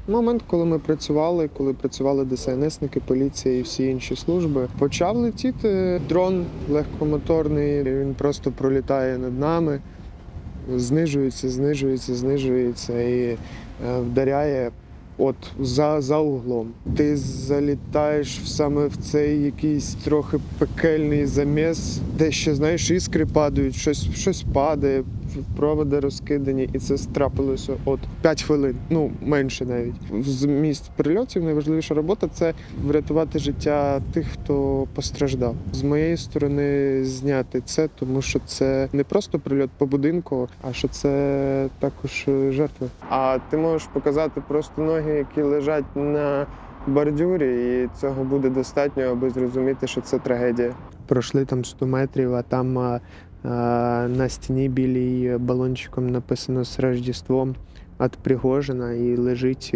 Момент, коли працювали ДСНСники, поліція і всі інші служби, почав летіти дрон легкомоторний, він просто пролітає над нами, знижується і вдаряє от за углом. Ти залітаєш саме в цей якийсь трохи пекельний заміс, де ще, знаєш, іскри падають, щось падає, проводи розкидані, і це трапилося от 5 хвилин, менше навіть. З місць прильотів найважливіша робота – це врятувати життя тих, хто постраждав. З моєї сторони зняти це, тому що це не просто прильот по будинку, а що це також жертви. А ти можеш показати просто ноги, які лежать на бордюрі, і цього буде достатньо, аби зрозуміти, що це трагедія. Пройшли там 100 метрів, а там на стіні білій балончиком написано «З Рождеством» від Пригожина, і лежить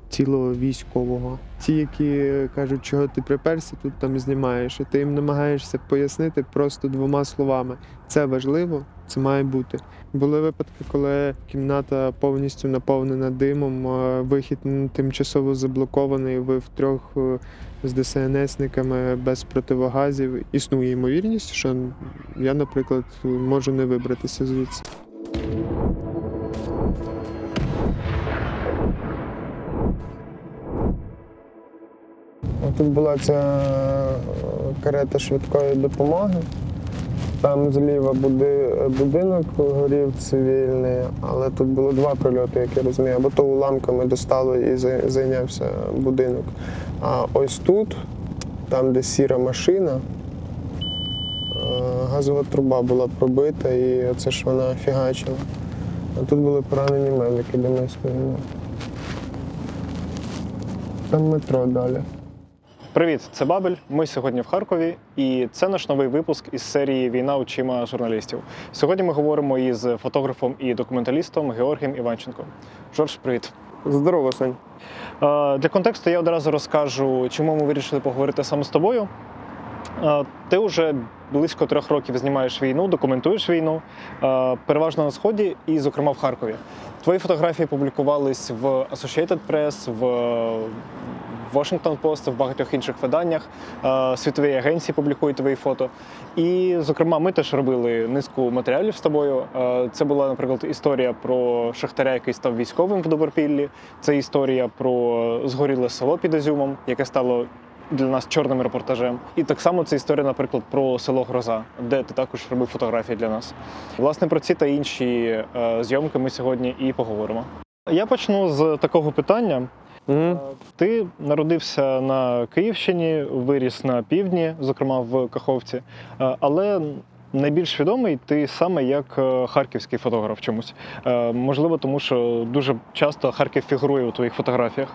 тіло військового. Ті, які кажуть, чого ти приперся, тут там знімаєш, і ти їм намагаєшся пояснити просто 2 словами. Це важливо, це має бути. Були випадки, коли кімната повністю наповнена димом, вихід тимчасово заблокований, ви втрьох з ДСНСниками без противогазів. Існує ймовірність, що я, наприклад, можу не вибратися звідси. Тут була ця карета швидкої допомоги. Там зліва будинок горів цивільний, але тут було 2 прильоти, як я розумію. Або то уламками достало і зайнявся будинок. А ось тут, там де сіра машина, газова труба була пробита, і оце ж вона фігачила. А тут були поранені медики, де ми стоїмо. Там метро далі. Привіт, це Бабель. Ми сьогодні в Харкові, і це наш новий випуск із серії «Війна очима журналістів». Сьогодні ми говоримо із фотографом і документалістом Георгієм Іванченко. Жорж, привіт. Здорово, Сань. Для контексту я одразу розкажу, чому ми вирішили поговорити саме з тобою. Ти вже близько 3 років знімаєш війну, документуєш війну, переважно на Сході і, зокрема, в Харкові. Твої фотографії публікувались в Associated Press, в Washington Post, в багатьох інших виданнях, світові агенції публікують твої фото. І, зокрема, ми теж робили низку матеріалів з тобою. Це була, наприклад, історія про шахтаря, який став військовим в Добропіллі. Це історія про згоріле село під Ізюмом, яке стало для нас чорним репортажем. І так само це історія, наприклад, про село Гроза, де ти також робив фотографії для нас. Власне, про ці та інші зйомки ми сьогодні і поговоримо. Я почну з такого питання. Ти народився на Київщині, виріс на півдні, зокрема в Каховці, але найбільш відомий ти саме як харківський фотограф чомусь. Можливо, тому що дуже часто Харків фігурує у твоїх фотографіях.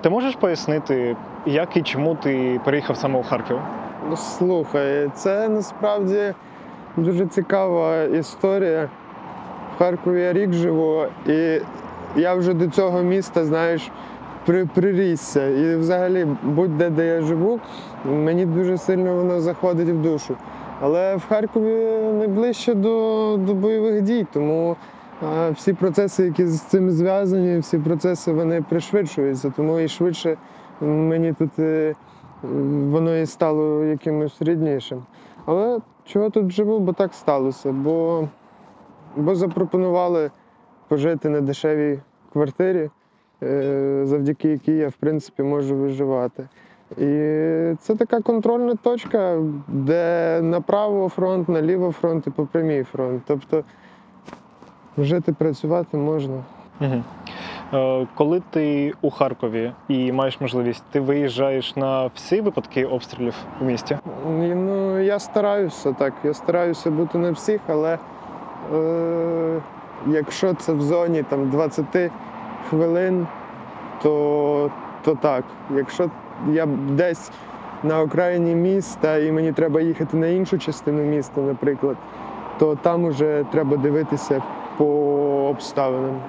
Ти можеш пояснити, як і чому ти переїхав саме у Харків? Слухай, це насправді дуже цікава історія. В Харкові я рік живу, і я вже до цього міста, знаєш, прирісся. І взагалі, будь-де, де я живу, мені дуже сильно воно заходить в душу. Але в Харкові найближче до бойових дій, тому всі процеси, які з цим зв'язані, всі процеси, вони пришвидшуються. Тому і швидше мені тут воно і стало якимось ріднішим. Але чого тут живу, бо так сталося. Бо запропонували пожити на дешевій квартирі, завдяки якій я, в принципі, можу виживати. І це така контрольна точка, де направо фронт, наліво фронт і по прямій фронт. Тобто жити, працювати можна. Коли ти у Харкові і маєш можливість, ти виїжджаєш на всі випадки обстрілів у місті? Я стараюся, так. Я стараюся бути на всіх, але якщо це в зоні 20 хвилин, то так. Якщо я десь на окраїні міста і мені треба їхати на іншу частину міста, наприклад, то там уже треба дивитися по обставинам.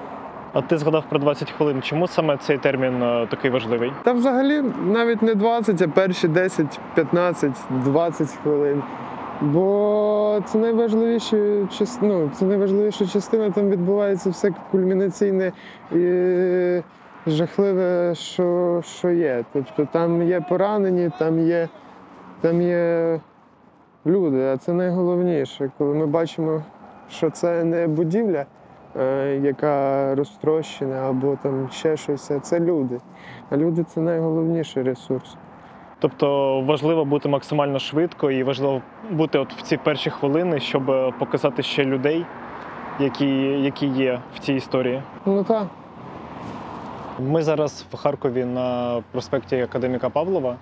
А ти згадав про 20 хвилин. Чому саме цей термін такий важливий? Та взагалі навіть не 20, а перші 10, 15, 20 хвилин. Бо це найважливіша частина, там відбувається все кульмінаційне жахливе, що є. Тобто там є поранені, там є люди, а це найголовніше. Коли ми бачимо, що це не будівля, яка розтрощена, або там ще щось, а це люди. А люди – це найголовніший ресурс. Тобто важливо бути максимально швидко і важливо бути от в ці перші хвилини, щоб показати ще людей, які є в цій історії. Ну так. Ми зараз в Харкові на проспекті Академіка Павлова.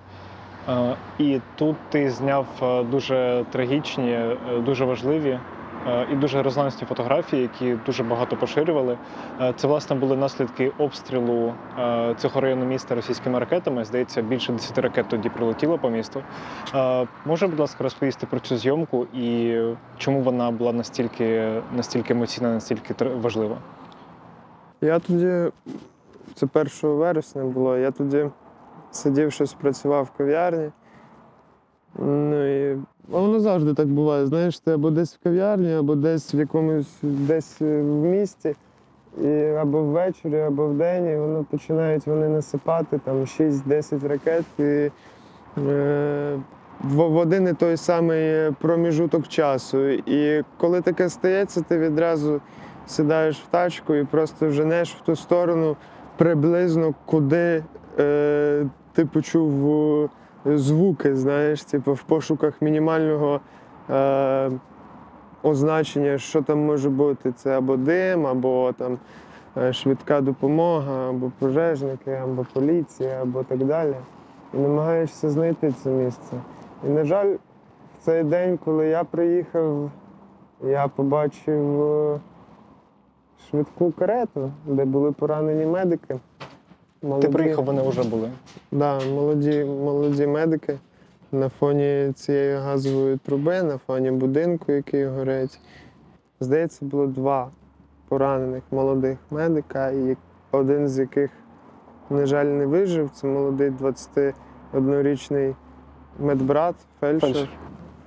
І тут ти зняв дуже трагічні, дуже важливі і дуже резонансні фотографії, які дуже багато поширювали. Це, власне, були наслідки обстрілу цього району міста російськими ракетами. Здається, більше 10 ракет тоді прилетіло по місту. Може, будь ласка, розповісти про цю зйомку і чому вона була настільки емоційна, настільки важлива? Я тоді, це 1 вересня було, я тоді сидів, щось працював в кав'ярні. Ну, і воно завжди так буває, знаєш, ти або десь в кав'ярні, або десь в якомусь, десь в місті, і або ввечері, або вдень, і воно починають вони насипати там 6-10 ракет, і в один і той самий проміжуток часу. І коли таке стається, ти відразу сідаєш в тачку і просто женеш в ту сторону приблизно, куди ти почув звуки, знаєш, типу в пошуках мінімального означення, що там може бути. Це або дим, або там швидка допомога, або пожежники, або поліція, або так далі. І намагаєшся знайти це місце. І, на жаль, в цей день, коли я приїхав, я побачив швидку карету, де були поранені медики. Ти приїхав, вони вже були? Так, да, молоді медики на фоні цієї газової труби, на фоні будинку, який горить. Здається, було 2 поранених молодих медика, і один з яких, на жаль, не вижив. Це молодий 21-річний медбрат,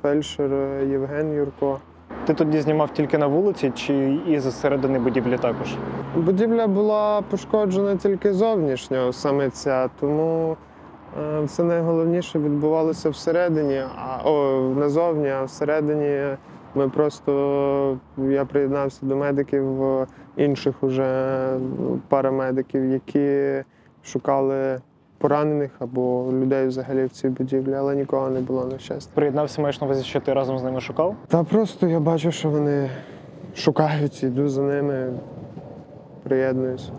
фельдшер Євген Юрко. Ти тоді знімав тільки на вулиці чи і зсередини будівлі також? Будівля була пошкоджена тільки зовнішньо, саме ця, тому все найголовніше відбувалося всередині, назовні, а всередині я приєднався до медиків, інших уже парамедиків, які шукали поранених або людей взагалі в цій будівлі, але нікого не було, на щастя. Приєднався, маєш на увазі, що ти разом з ними шукав? Та просто я бачу, що вони шукають, йду за ними, приєднуюся.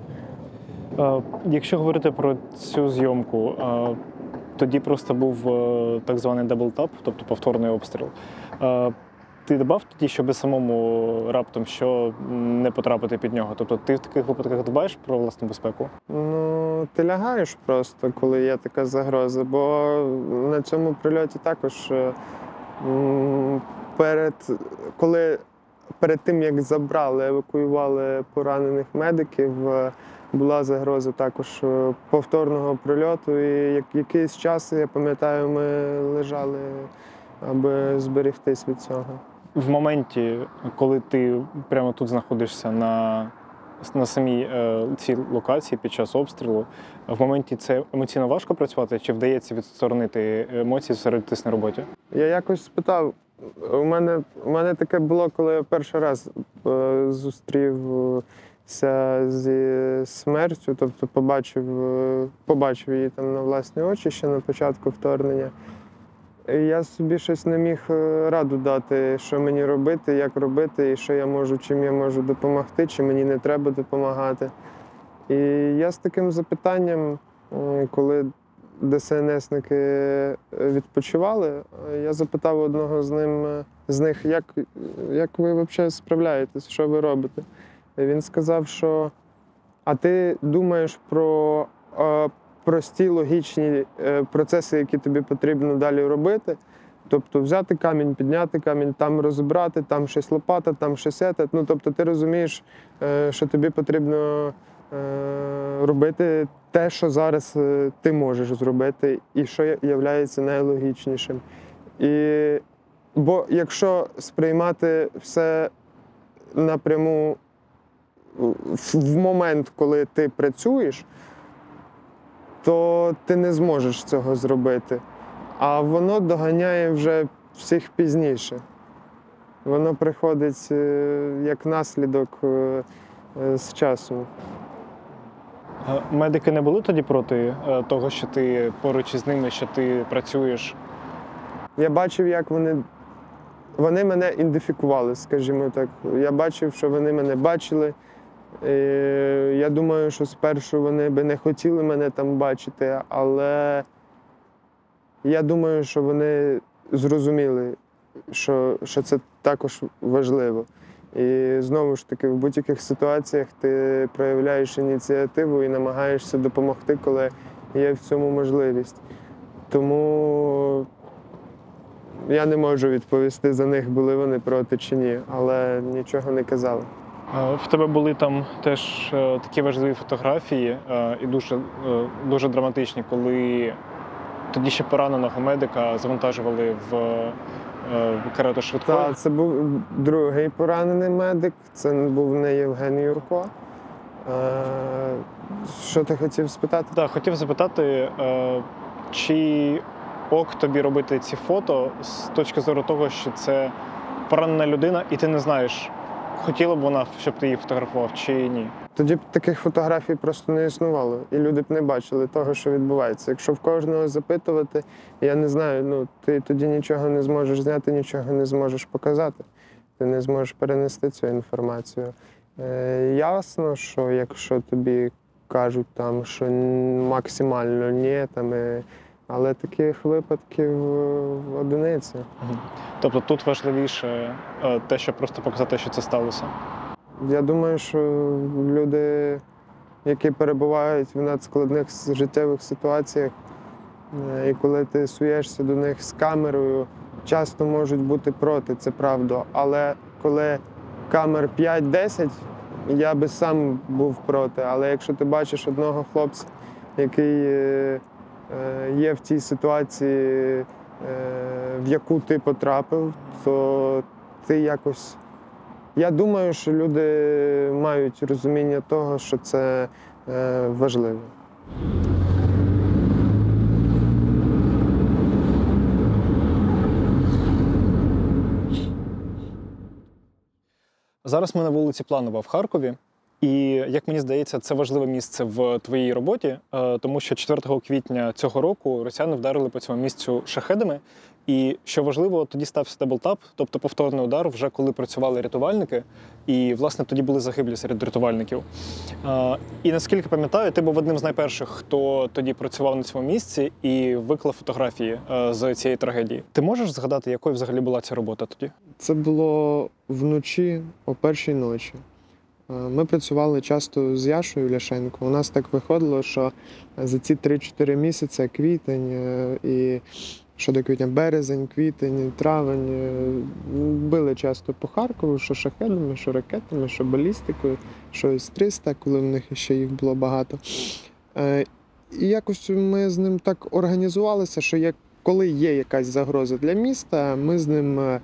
Якщо говорити про цю зйомку, тоді просто був так званий даблтап, тобто повторний обстріл. Ти дбав тоді, щоб самому раптом що не потрапити під нього? Тобто ти в таких випадках дбаєш про власну безпеку? Ну, ти лягаєш просто, коли є така загроза, бо на цьому прильоті також перед тим, як евакуювали поранених медиків, була загроза також повторного прильоту. І якийсь час, я пам'ятаю, ми лежали, аби зберегтись від цього. В моменті, коли ти прямо тут знаходишся на самій цій локації під час обстрілу, в моменті це емоційно важко працювати? Чи вдається відсторонити емоції, зосередитись на роботі? Я якось спитав, у мене таке було, коли я перший раз зустрівся зі смертю, тобто побачив її там на власні очі ще на початку вторгнення. І я собі щось не міг раду дати, що мені робити, як робити, і що я можу, чим я можу допомогти, чи мені не треба допомагати. І я з таким запитанням, коли ДСНСники відпочивали, я запитав одного з них, як ви взагалі справляєтесь, що ви робите. І він сказав, що а ти думаєш про прості логічні процеси, які тобі потрібно далі робити. Тобто взяти камінь, підняти камінь, там розібрати, там щось лопата, там щось це. Ну, тобто ти розумієш, що тобі потрібно робити те, що зараз ти можеш зробити, і що є найлогічнішим. Бо якщо сприймати все напряму в момент, коли ти працюєш, то ти не зможеш цього зробити. А воно доганяє вже всіх пізніше. Воно приходить як наслідок з часом. Медики не були тоді проти того, що ти поруч із ними, що ти працюєш? Я бачив, як вони мене ідентифікували, скажімо так. Я бачив, що вони мене бачили. Я думаю, що спершу вони би не хотіли мене там бачити, але я думаю, що вони зрозуміли, що це також важливо. І знову ж таки, в будь-яких ситуаціях ти проявляєш ініціативу і намагаєшся допомогти, коли є в цьому можливість. Тому я не можу відповісти за них, були вони проти чи ні, але нічого не казали. В тебе були там теж такі важливі фотографії і дуже драматичні, коли тоді ще пораненого медика завантажували в карету швидкої. Так, це був другий поранений медик, це був не Євген Юрко. Що ти хотів спитати? Так, хотів запитати, чи ок тобі робити ці фото з точки зору того, що це поранена людина, і ти не знаєш, хотіла б вона, щоб ти її фотографував, чи ні? Тоді б таких фотографій просто не існувало, і люди б не бачили того, що відбувається. Якщо в кожного запитувати, я не знаю, ти тоді нічого не зможеш зняти, нічого не зможеш показати. Ти не зможеш перенести цю інформацію. Ясно, що якщо тобі кажуть, там, що максимально ні, але таких випадків одиниці. Тобто тут важливіше те, щоб просто показати, що це сталося? Я думаю, що люди, які перебувають в надскладних життєвих ситуаціях, і коли ти суєшся до них з камерою, часто можуть бути проти, це правда. Але коли камер 5-10, я би сам був проти. Але якщо ти бачиш одного хлопця, який є в тій ситуації, в яку ти потрапив, то ти якось... Я думаю, що люди мають розуміння того, що це важливо. Зараз ми на вулиці Планова в Харкові. І, як мені здається, це важливе місце в твоїй роботі, тому що 4 квітня цього року росіяни вдарили по цьому місцю шахедами. І, що важливо, тоді стався даблтап, тобто повторний удар, вже коли працювали рятувальники. І, власне, тоді були загиблі серед рятувальників. І, наскільки пам'ятаю, ти був одним з найперших, хто тоді працював на цьому місці і виклав фотографії з цієї трагедії. Ти можеш згадати, якою взагалі була ця робота тоді? Це було вночі, о 1-й ночі. Ми працювали часто з Яшою Ляшенко. У нас так виходило, що за ці 3-4 місяці, квітень і що до квітня, березень, квітень, травень, били часто по Харкову, що шахедами, що ракетами, що балістикою, що С-300, коли в них ще їх було багато. І якось ми з ним так організувалися, що коли є якась загроза для міста, ми з ним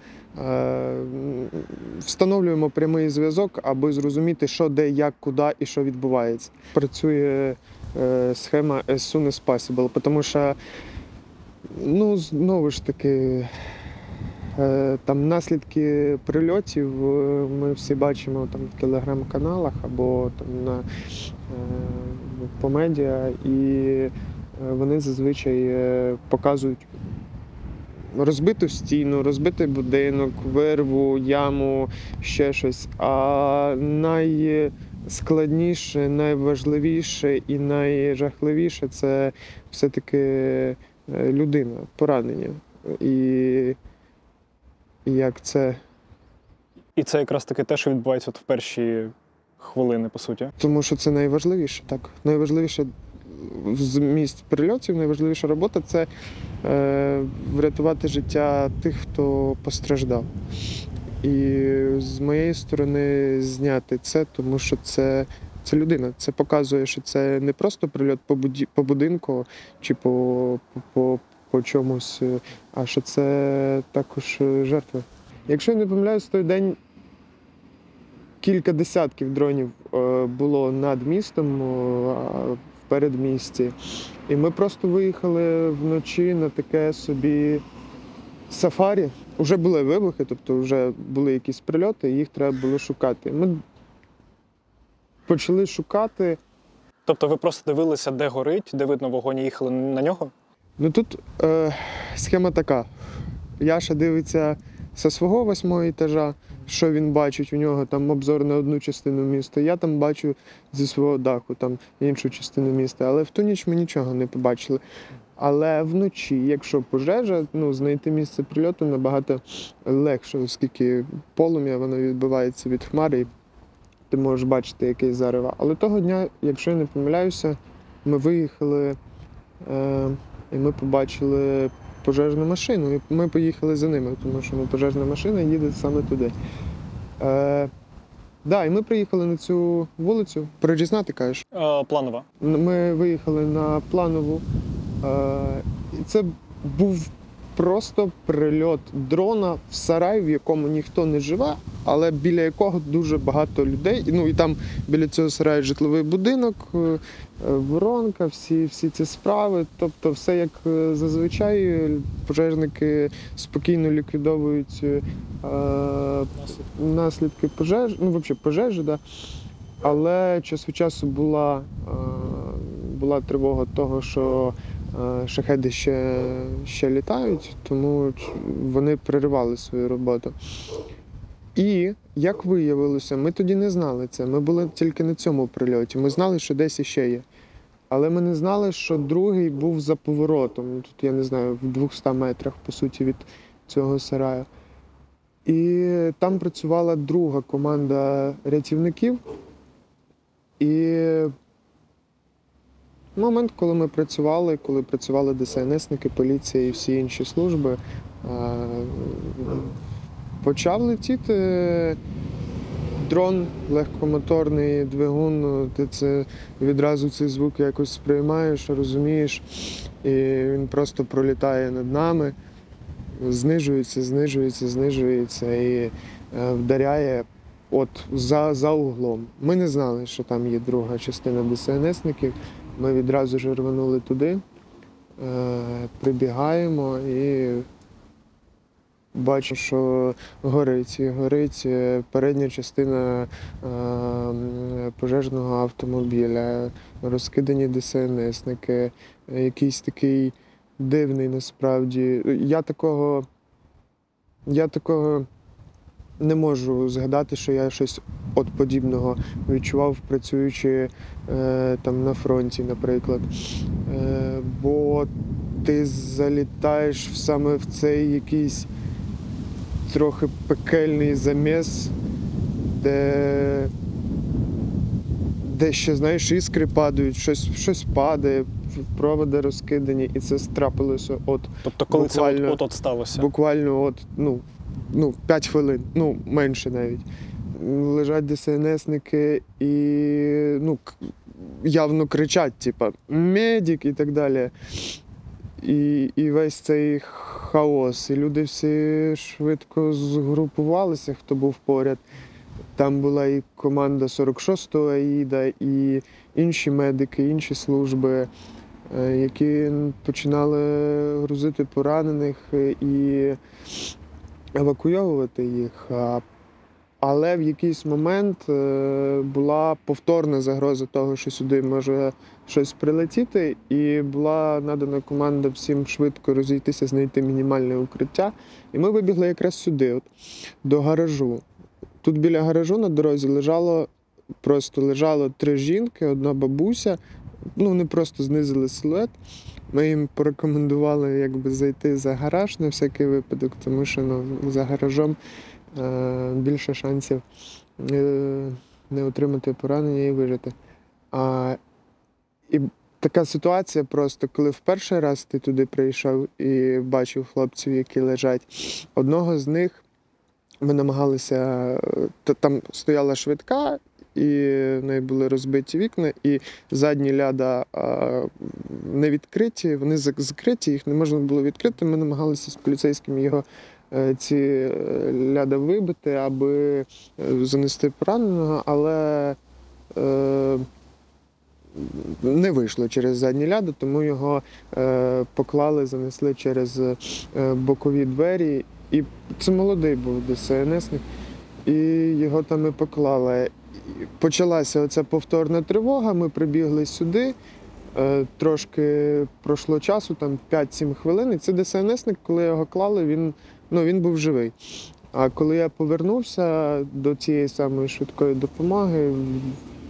встановлюємо прямий зв'язок, аби зрозуміти, що, де, як, куди і що відбувається. Працює схема as soon as possible, тому що, знову ж таки, там наслідки прильотів ми всі бачимо там в телеграм-каналах або там по медіа, і вони зазвичай показують розбиту стіну, розбитий будинок, вирву, яму, ще щось. А найскладніше, найважливіше і найжахливіше – це все-таки людина, поранення. І як це... І це якраз таки те, що відбувається в перші хвилини, по суті. Тому що це найважливіше, так. Найважливіше з місць прильотів, найважливіша робота – це врятувати життя тих, хто постраждав. І з моєї сторони зняти це, тому що це людина. Це показує, що це не просто прильот по будинку чи по чомусь, а що це також жертви. Якщо я не помиляюсь, в той день кілька десятків дронів було над містом, передмісті. І ми просто виїхали вночі на таке собі сафарі. Уже були вибухи, тобто вже були якісь прильоти, і їх треба було шукати. Ми почали шукати. Тобто ви просто дивилися, де горить, де видно вогонь, і їхали на нього? Ну тут схема така. Яша дивиться зі свого 8-го етажа, що він бачить, у нього там обзор на одну частину міста. Я там бачу зі свого даху там іншу частину міста. Але в ту ніч ми нічого не побачили. Але вночі, якщо пожежа, знайти місце прильоту набагато легше, оскільки полум'я воно відбивається від хмари, і ти можеш бачити якесь зарево. Але того дня, якщо я не помиляюся, ми виїхали і ми побачили пожежну машину. І ми поїхали за ними, тому що пожежна машина їде саме туди. І ми приїхали на цю вулицю. Перед'їзна, ти кажеш? Планова. Ми виїхали на Планову. І це був просто прильот дрона в сарай, в якому ніхто не живе, але біля якого дуже багато людей. І там біля цього сараю житловий будинок, воронка, всі ці справи. Тобто все як зазвичай, пожежники спокійно ліквідовують наслідки пожежі, да. Але час від часу була тривога того, що шахеди ще літають, тому вони переривали свою роботу. І, як виявилося, ми тоді не знали це. Ми були тільки на цьому прильоті. Ми знали, що десь іще є. Але ми не знали, що другий був за поворотом. Тут, я не знаю, в 200 метрах, по суті, від цього сараю. І там працювала друга команда рятівників. І момент, коли працювали ДСНСники, поліція і всі інші служби, почав летіти дрон, легкомоторний двигун, ти відразу цей звук якось сприймаєш, розумієш, і він просто пролітає над нами, знижується і вдаряє за углом. Ми не знали, що там є друга частина ДСНСників. Ми відразу ж рванули туди, прибігаємо і бачу, що горить передня частина пожежного автомобіля, розкидані ДСНСники, якийсь такий дивний насправді. Я такого не можу згадати, що я щось подібного відчував, працюючи там на фронті, наприклад. Бо ти залітаєш саме в цей якийсь трохи пекельний заміс, де ще, знаєш, іскри падають, щось падає, проводи розкидані, і це трапилося Тобто коли буквально, це сталося? Буквально 5 хвилин, менше навіть. Лежать ДСНСники і явно кричать, типа медик і так далі. І весь цей хаос. І люди всі швидко згрупувалися, хто був поряд. Там була і команда 46-го АІДа, і інші медики, інші служби, які починали грузити поранених і евакуйовувати їх. Але в якийсь момент була повторна загроза того, що сюди може щось прилетіти, і була надана команда всім швидко розійтися, знайти мінімальне укриття. І ми вибігли якраз сюди, до гаражу. Тут біля гаражу на дорозі лежало 3 жінки, одна бабуся. Вони просто знизили силует. Ми їм порекомендували зайти за гараж на всякий випадок, тому що за гаражом більше шансів не отримати поранення і вижити. І така ситуація просто, коли в перший раз ти туди прийшов і бачив хлопців, які лежать. Одного з них ми намагалися, там стояла швидка, і в неї були розбиті вікна, і задні ляда не відкриті, вони закриті, їх не можна було відкрити. Ми намагалися з поліцейським його ці ляда вибити, аби занести пораненого, але не вийшло через задні ляди, тому його поклали, занесли через бокові двері. І це молодий був ДСНСник, і його там і поклали. Почалася оця повторна тривога, ми прибігли сюди, трошки пройшло часу, там 5-7 хвилин, і це ДСНСник, коли його клали, він був живий. А коли я повернувся до цієї самої швидкої допомоги,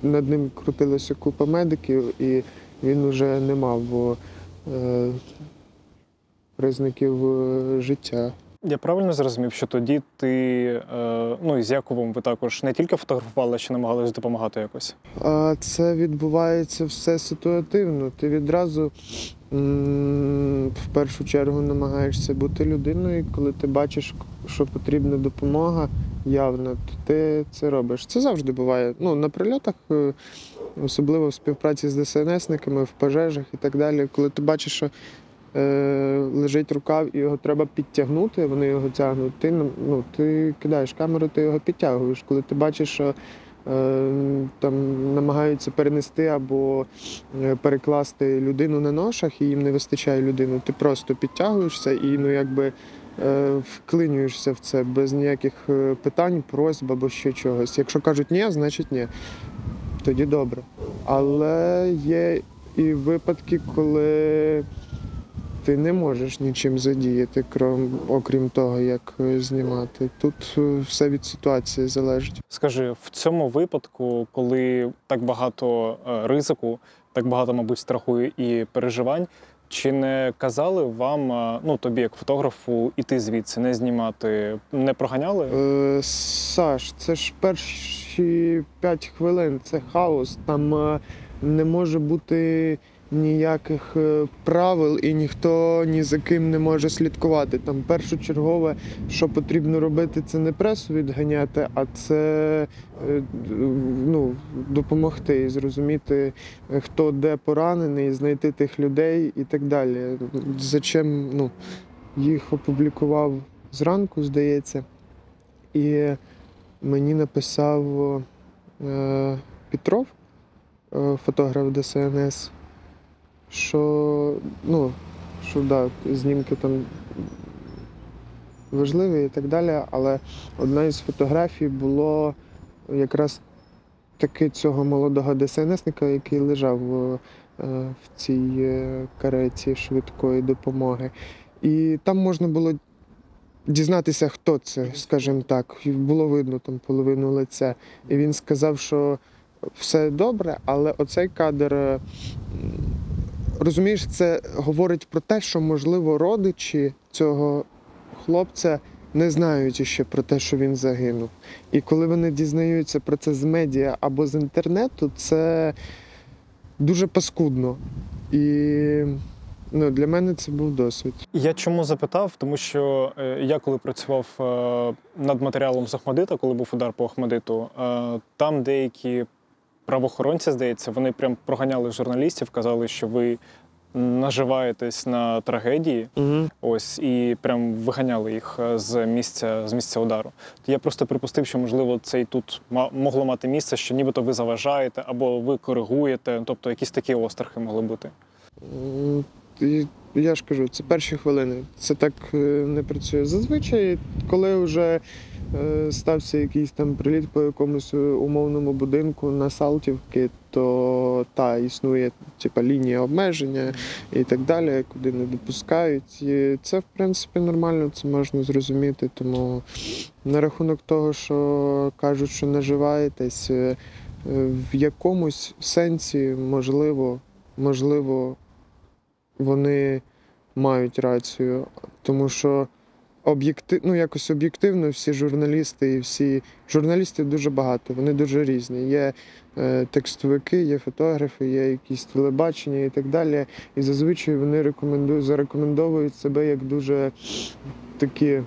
над ним крутилася купа медиків, і він вже не мав признаків життя. Я правильно зрозумів, що тоді ти, з Яковом ви також не тільки фотографували, а ще намагались допомагати якось? А це відбувається все ситуативно. Ти відразу в першу чергу намагаєшся бути людиною, коли ти бачиш, що потрібна допомога явно, то ти це робиш. Це завжди буває. На прильотах, особливо в співпраці з ДСНСниками, в пожежах і так далі, коли ти бачиш, що лежить рукав і його треба підтягнути, вони його тягнуть, ти кидаєш камеру, ти його підтягуєш. Коли ти бачиш, що там намагаються перенести або перекласти людину на ношах і їм не вистачає людини, ти просто підтягуєшся і вклинюєшся в це без ніяких питань, просьб або ще чогось. Якщо кажуть ні, значить ні. Тоді добре. Але є і випадки, коли ти не можеш нічим задіяти, окрім того, як знімати. Тут все від ситуації залежить. Скажи, в цьому випадку, коли так багато ризику, так багато, мабуть, страху і переживань, чи не казали вам, тобі як фотографу, іти звідси, не знімати, не проганяли? Саш, це ж перші 5 хвилин, це хаос, там не може бути ніяких правил і ніхто ні за ким не може слідкувати. Там першочергове, що потрібно робити, це не пресу відганяти, а це допомогти і зрозуміти, хто де поранений, знайти тих людей і так далі. Зачем їх опублікував зранку, здається, і мені написав Петров, фотограф ДСНС, що знімки там важливі і так далі, але одна із фотографій було якраз таки цього молодого ДСНСника, який лежав в цій кареті швидкої допомоги. І там можна було дізнатися, хто це, скажімо так. Було видно там половину лиця. І він сказав, що все добре, але оцей кадр, розумієш, це говорить про те, що, можливо, родичі цього хлопця не знають ще про те, що він загинув. І коли вони дізнаються про це з медіа або з інтернету, це дуже паскудно. І для мене це був досвід. Я чому запитав? Тому що я коли працював над матеріалом з Охмадита, коли був удар по Охмадиту, там деякі правоохоронці, здається, вони прям проганяли журналістів, казали, що ви наживаєтесь на трагедії, і прям виганяли їх з місця удару. То я просто припустив, що, можливо, це і тут могло мати місце, що нібито ви заважаєте або ви коригуєте, тобто якісь такі острахи могли бути. Я ж кажу, це перші хвилини. Це так не працює. Зазвичай, коли вже стався якийсь там приліт по якомусь умовному будинку на Салтівки, то існує лінія обмеження і так далі, куди не допускають. І це, в принципі, нормально, це можна зрозуміти. Тому на рахунок того, що кажуть, що наживаєтесь, в якомусь сенсі, можливо, вони мають рацію, тому що якось об'єктивно всі журналісти журналістів дуже багато, вони дуже різні. Є текстовики, є фотографи, є якісь телебачення і так далі. І зазвичай вони зарекомендовують себе як дуже такі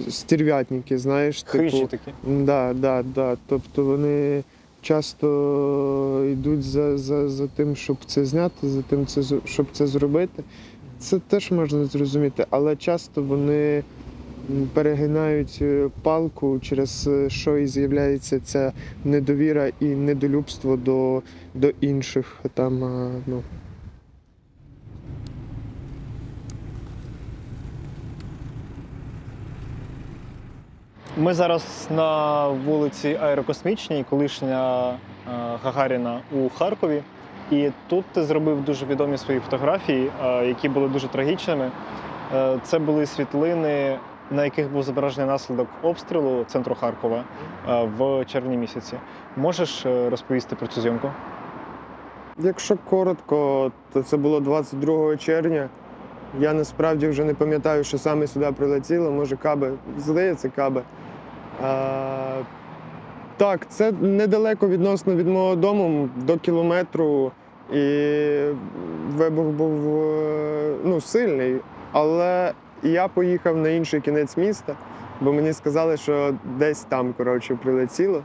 стерв'ятники, знаєш. Хижі такі. Да. Тобто вони часто йдуть за тим, щоб це зняти, за тим, щоб це зробити. Це теж можна зрозуміти, але часто вони перегинають палку, через що і з'являється ця недовіра і недолюбство до інших. Там, ну. Ми зараз на вулиці Аерокосмічній, колишня Гагаріна у Харкові. І тут ти зробив дуже відомі свої фотографії, які були дуже трагічними. Це були світлини, на яких був зображений наслідок обстрілу центру Харкова в червні місяці. Можеш розповісти про цю зйомку? Якщо коротко, то це було 22 червня. Я насправді вже не пам'ятаю, що саме сюди прилетіло, може каби, здається, каби. Так, це недалеко відносно від мого дому, до кілометру, і вибух був сильний. Але я поїхав на інший кінець міста, бо мені сказали, що десь там, прилетіло.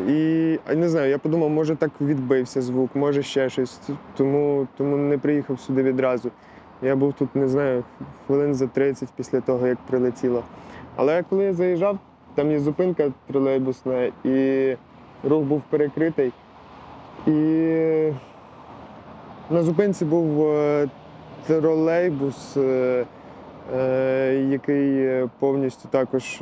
І не знаю, я подумав, може так відбився звук, може ще щось, тому не приїхав сюди відразу. Я був тут, не знаю, хвилин за 30 після того, як прилетіло. Але коли я заїжджав, там є зупинка тролейбусна, і рух був перекритий. І на зупинці був тролейбус, який повністю також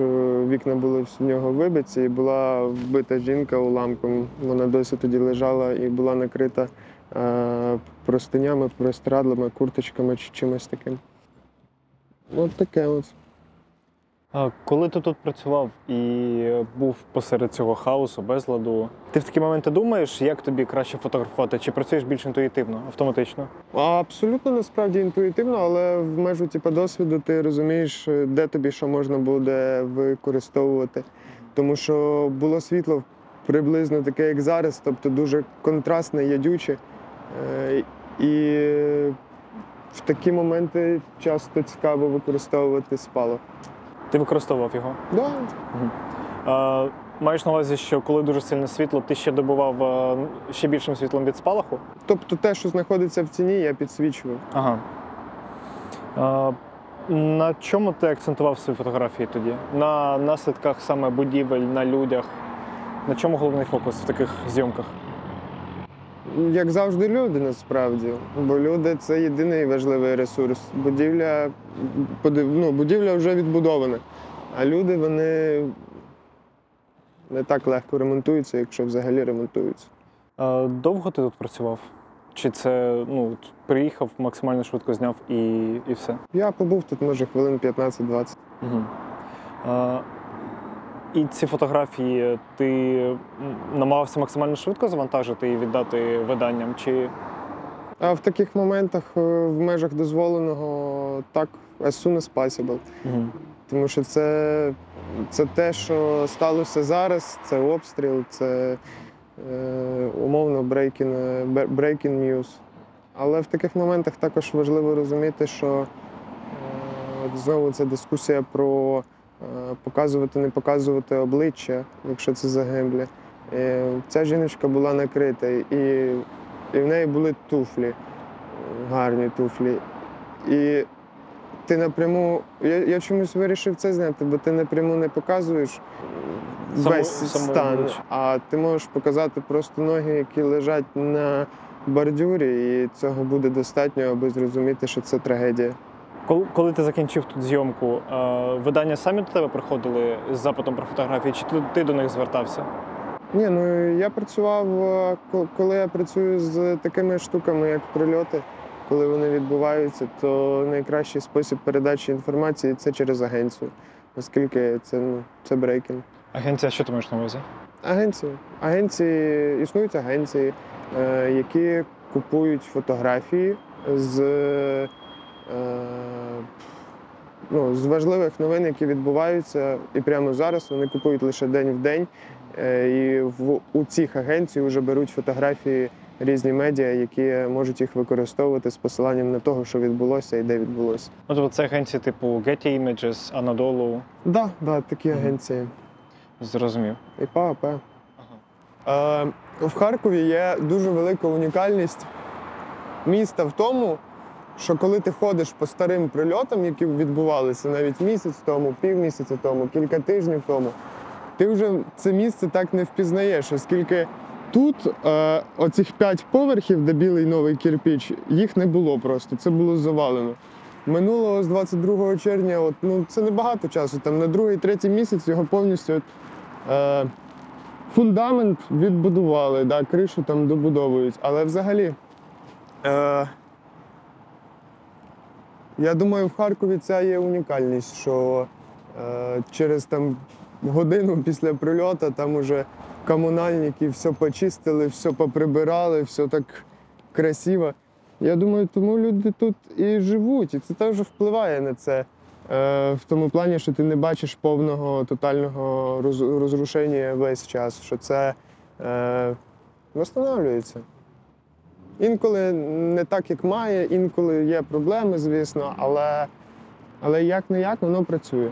вікна були в нього вибиті, і була вбита жінка уламком. Вона досі тоді лежала і була накрита простинями, простирадлами, курточками чи чимось таким. От таке от. Коли ти тут працював і був посеред цього хаосу, безладу, ти в такі моменти думаєш, як тобі краще фотографувати, чи працюєш більш інтуїтивно, автоматично? Абсолютно насправді інтуїтивно, але в межу досвіду ти розумієш, де тобі що можна буде використовувати. Тому що було світло приблизно таке, як зараз, тобто дуже контрастне, ядюче. І в такі моменти часто цікаво використовувати спалах. Ти використовував його? Так. Да. Маєш на увазі, що коли дуже сильне світло, ти ще добував ще більшим світлом від спалаху? Тобто те, що знаходиться в тіні, я підсвічував. Ага. На чому ти акцентував свої фотографії тоді? На наслідках саме будівель, на людях? На чому головний фокус в таких зйомках? Як завжди, люди насправді. Бо люди – це єдиний важливий ресурс. Будівля вже відбудована, а люди, вони не так легко ремонтуються, якщо взагалі ремонтуються. Довго ти тут працював? Чи це приїхав, максимально швидко зняв і все? Я побув тут, може, хвилин 15-20. Угу. І ці фотографії ти намагався максимально швидко завантажити і віддати виданням? Чи... А в таких моментах в межах дозволеного так, as soon as possible. Угу. Тому що це те, що сталося зараз, це обстріл, це умовно breaking news. Але в таких моментах також важливо розуміти, що знову ця дискусія про показувати, не показувати обличчя, якщо це загиблі. Ця жіночка була накрита, і в неї були туфлі, гарні туфлі. І ти напряму, я чомусь вирішив це зняти, бо ти напряму не показуєш весь стан, а ти можеш показати просто ноги, які лежать на бордюрі, і цього буде достатньо, аби зрозуміти, що це трагедія. Коли ти закінчив тут зйомку, видання самі до тебе приходили з запитом про фотографії, чи ти до них звертався? Ні, я працював, коли я працюю з такими штуками, як прильоти, коли вони відбуваються, то найкращий спосіб передачі інформації – це через агенцію, оскільки це брейкінг. Агенція, що ти маєш на увазі? Існують агенції, які купують фотографії з важливих новин, які відбуваються, і прямо зараз вони купують лише день в день, і у цих агенцій вже беруть фотографії різні медіа, які можуть їх використовувати з посиланням на того, що відбулося і де відбулося. Тобто це агенції типу Getty Images, Anadolu? Так, такі агенції. Зрозумів. І ПАП. В Харкові є дуже велика унікальність міста в тому, що коли ти ходиш по старим прильотам, які відбувалися навіть місяць тому, півмісяця тому, кілька тижнів тому, ти вже це місце так не впізнаєш, оскільки тут оцих 5 поверхів, де білий новий кирпіч, їх не було просто, це було завалено. Минулого з 22 червня, це небагато часу, там на 2-3 місяць його повністю фундамент відбудували, да, кришу там добудовують. Але взагалі, я думаю, в Харкові ця є унікальність, що через там годину після прильоту там уже комунальники все почистили, все поприбирали, все так красиво. Я думаю, тому люди тут і живуть, і це теж впливає на це. В тому плані, що ти не бачиш повного, тотального розрушення весь час, що це встановлюється. Інколи не так, як має, інколи є проблеми, звісно, але як-не-як воно працює.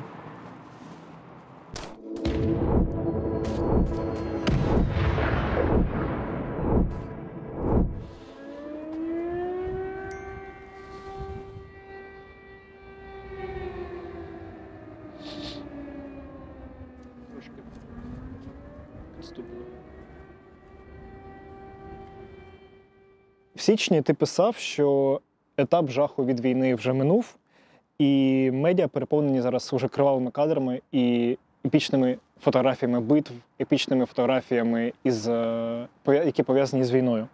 В січні ти писав, що етап жаху від війни вже минув, і медіа переповнені зараз уже кривавими кадрами і епічними фотографіями битв, епічними фотографіями, які пов'язані з війною.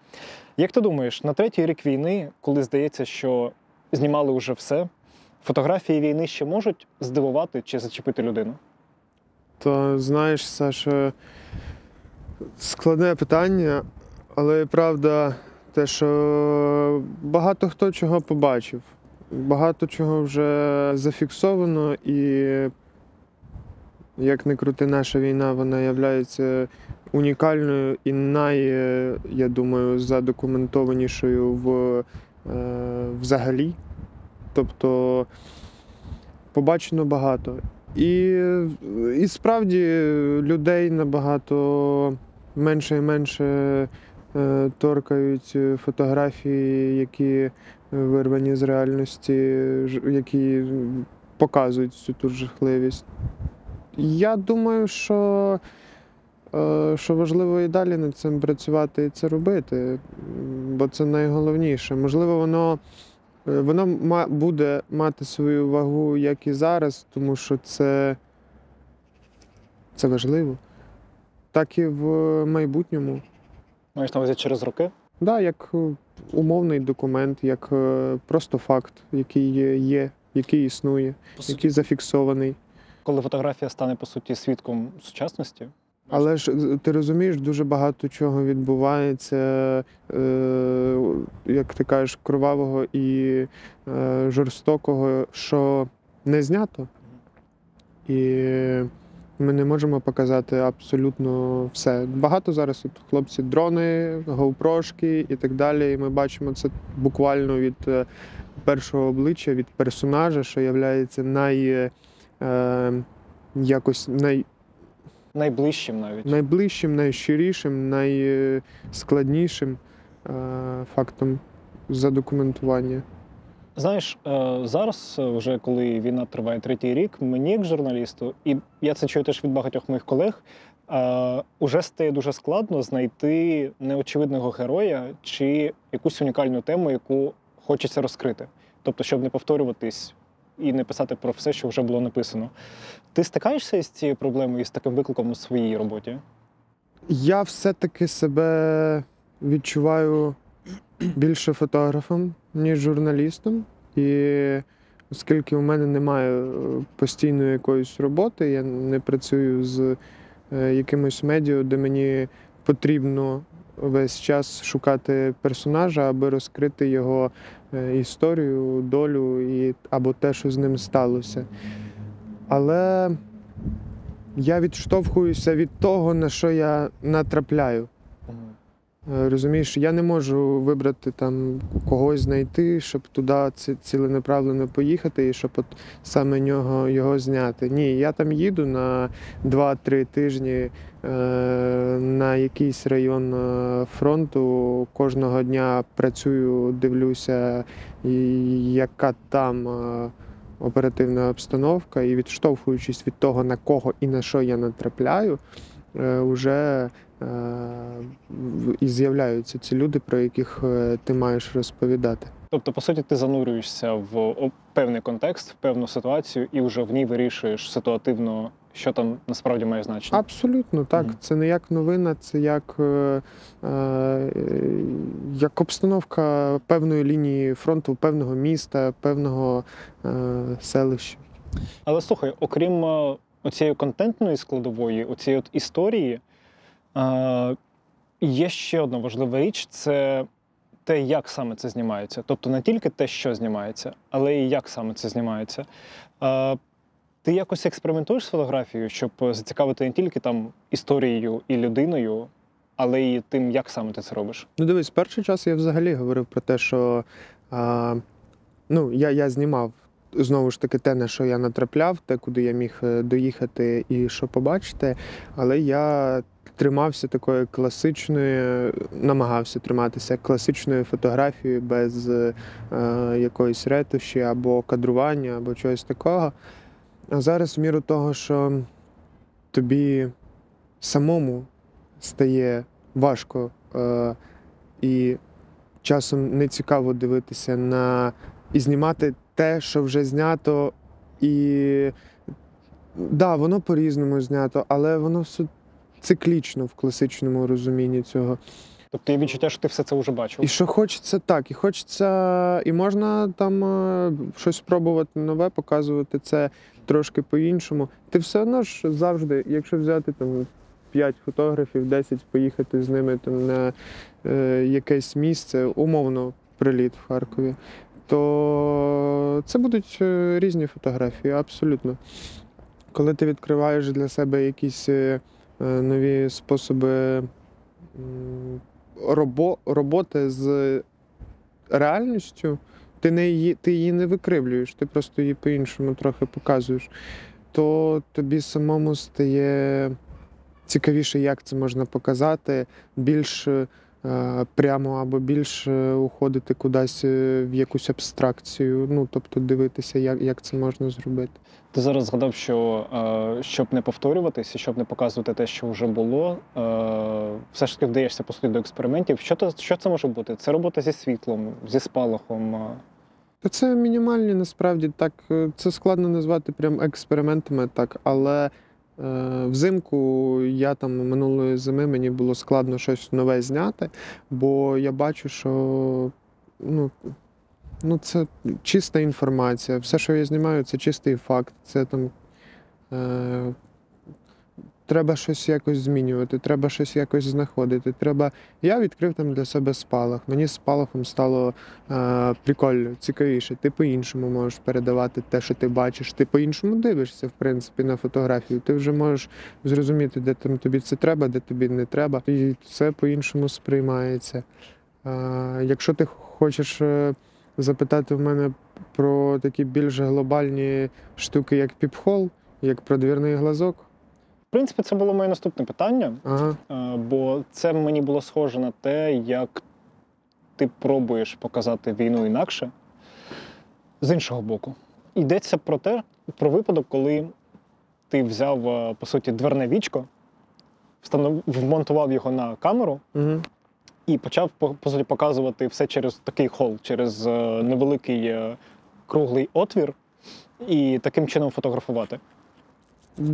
Як ти думаєш, на 3-й рік війни, коли здається, що знімали вже все, фотографії війни ще можуть здивувати чи зачепити людину? То знаєш, Саша, складне питання, але правда те, що багато хто чого побачив, багато чого вже зафіксовано, і як не крути, наша війна, вона є унікальною і я думаю, задокументованішою взагалі. Тобто побачено багато. І справді людей набагато менше і менше торкають фотографії, які вирвані з реальності, які показують всю ту жахливість. Я думаю, що важливо і далі над цим працювати і це робити, бо це найголовніше. Можливо, воно буде мати свою вагу, як і зараз, тому що це важливо, так і в майбутньому. Маєш на увазі через роки? Так, да, як умовний документ, як просто факт, який є, який існує, який зафіксований. Коли фотографія стане, по суті, свідком сучасності? Але ж, ти розумієш, дуже багато чого відбувається, як ти кажеш, кровавого і жорстокого, що не знято. І ми не можемо показати абсолютно все. Багато зараз хлопці дрони, гоупрошки і так далі. І ми бачимо це буквально від першого обличчя, від персонажа, що є найближчим навіть. Найближчим, найщирішим, найскладнішим фактом задокументування. Знаєш, зараз, вже коли війна триває 3-й рік, мені як журналісту, і я це чую теж від багатьох моїх колег, уже стає дуже складно знайти неочевидного героя чи якусь унікальну тему, яку хочеться розкрити. Тобто, щоб не повторюватись і не писати про все, що вже було написано. Ти стикаєшся із цією проблемою, із таким викликом у своїй роботі? Я все-таки себе відчуваю більше фотографом, ніж журналістом. І оскільки у мене немає постійної якоїсь роботи, я не працюю з якимось медіа, де мені потрібно весь час шукати персонажа, аби розкрити його історію, долю або те, що з ним сталося. Але я відштовхуюся від того, на що я натрапляю. Розумієш, я не можу вибрати там когось знайти, щоб туди ціленаправленно поїхати і щоб от саме його зняти. Ні, я там їду на 2-3 тижні на якийсь район фронту. Кожного дня працюю, дивлюся, яка там оперативна обстановка, і відштовхуючись від того, на кого і на що я натрапляю, вже і з'являються ці люди, про яких ти маєш розповідати. Тобто, по суті, ти занурюєшся в певний контекст, в певну ситуацію і вже в ній вирішуєш ситуативно, що там насправді має значення. Абсолютно, так. Це не як новина, це як обстановка певної лінії фронту, певного міста, певного селища. Але слухай, окрім оцієї контентної складової, оцієї от історії, є ще одна важлива річ – це те, як саме це знімається. Тобто не тільки те, що знімається, але і як саме це знімається. Ти якось експериментуєш з фотографією, щоб зацікавити не тільки там історією і людиною, але й тим, як саме ти це робиш? Ну дивись, перший час я взагалі говорив про те, що я знімав знову ж таки те, на що я натрапляв, те, куди я міг доїхати і що побачити, але я тримався такої класичної, намагався триматися класичної фотографії без якоїсь ретуші або кадрування, або чогось такого. А зараз, в міру того, що тобі самому стає важко і часом не цікаво дивитися і знімати те, що вже знято, і воно по-різному знято, але воно все циклічно в класичному розумінні цього. Тобто є відчуття, що ти все це вже бачив? І що хочеться так, і можна там щось спробувати нове, показувати це трошки по-іншому. Ти все одно ж завжди, якщо взяти там 5 фотографів, 10, поїхати з ними там на якесь місце, умовно приліт в Харкові, то це будуть різні фотографії, абсолютно. Коли ти відкриваєш для себе якісь нові способи роботи з реальністю, ти її не викривлюєш, ти просто її по-іншому трохи показуєш, то тобі самому стає цікавіше, як це можна показати, більш прямо або більш уходити кудись в якусь абстракцію, тобто дивитися, як це можна зробити. Ти зараз згадав, що щоб не повторюватися, щоб не показувати те, що вже було, все ж таки вдаєшся по суті до експериментів. Що це може бути? Це робота зі світлом, зі спалахом? Це мінімальні, насправді, так, це складно назвати прям експериментами, так, але взимку минулої зими мені було складно щось нове зняти, бо я бачу, що це чиста інформація. Все, що я знімаю, це чистий факт. Це там треба щось якось змінювати, треба щось якось знаходити. Я відкрив там для себе спалах. Мені з спалахом стало прикольно, цікавіше. Ти по-іншому можеш передавати те, що ти бачиш. Ти по-іншому дивишся, в принципі, на фотографію. Ти вже можеш зрозуміти, де там тобі це треба, де тобі не треба. І це по-іншому сприймається. Якщо ти хочеш запитати в мене про такі більш глобальні штуки, як піп-хол, як продвірний глазок. В принципі, це було моє наступне питання, бо це мені було схоже на те, як ти пробуєш показати війну інакше, з іншого боку. Йдеться про випадок, коли ти взяв, по суті, дверне вічко, вмонтував його на камеру, і почав, по суті, показувати все через такий хол, через невеликий круглий отвір, і таким чином фотографувати.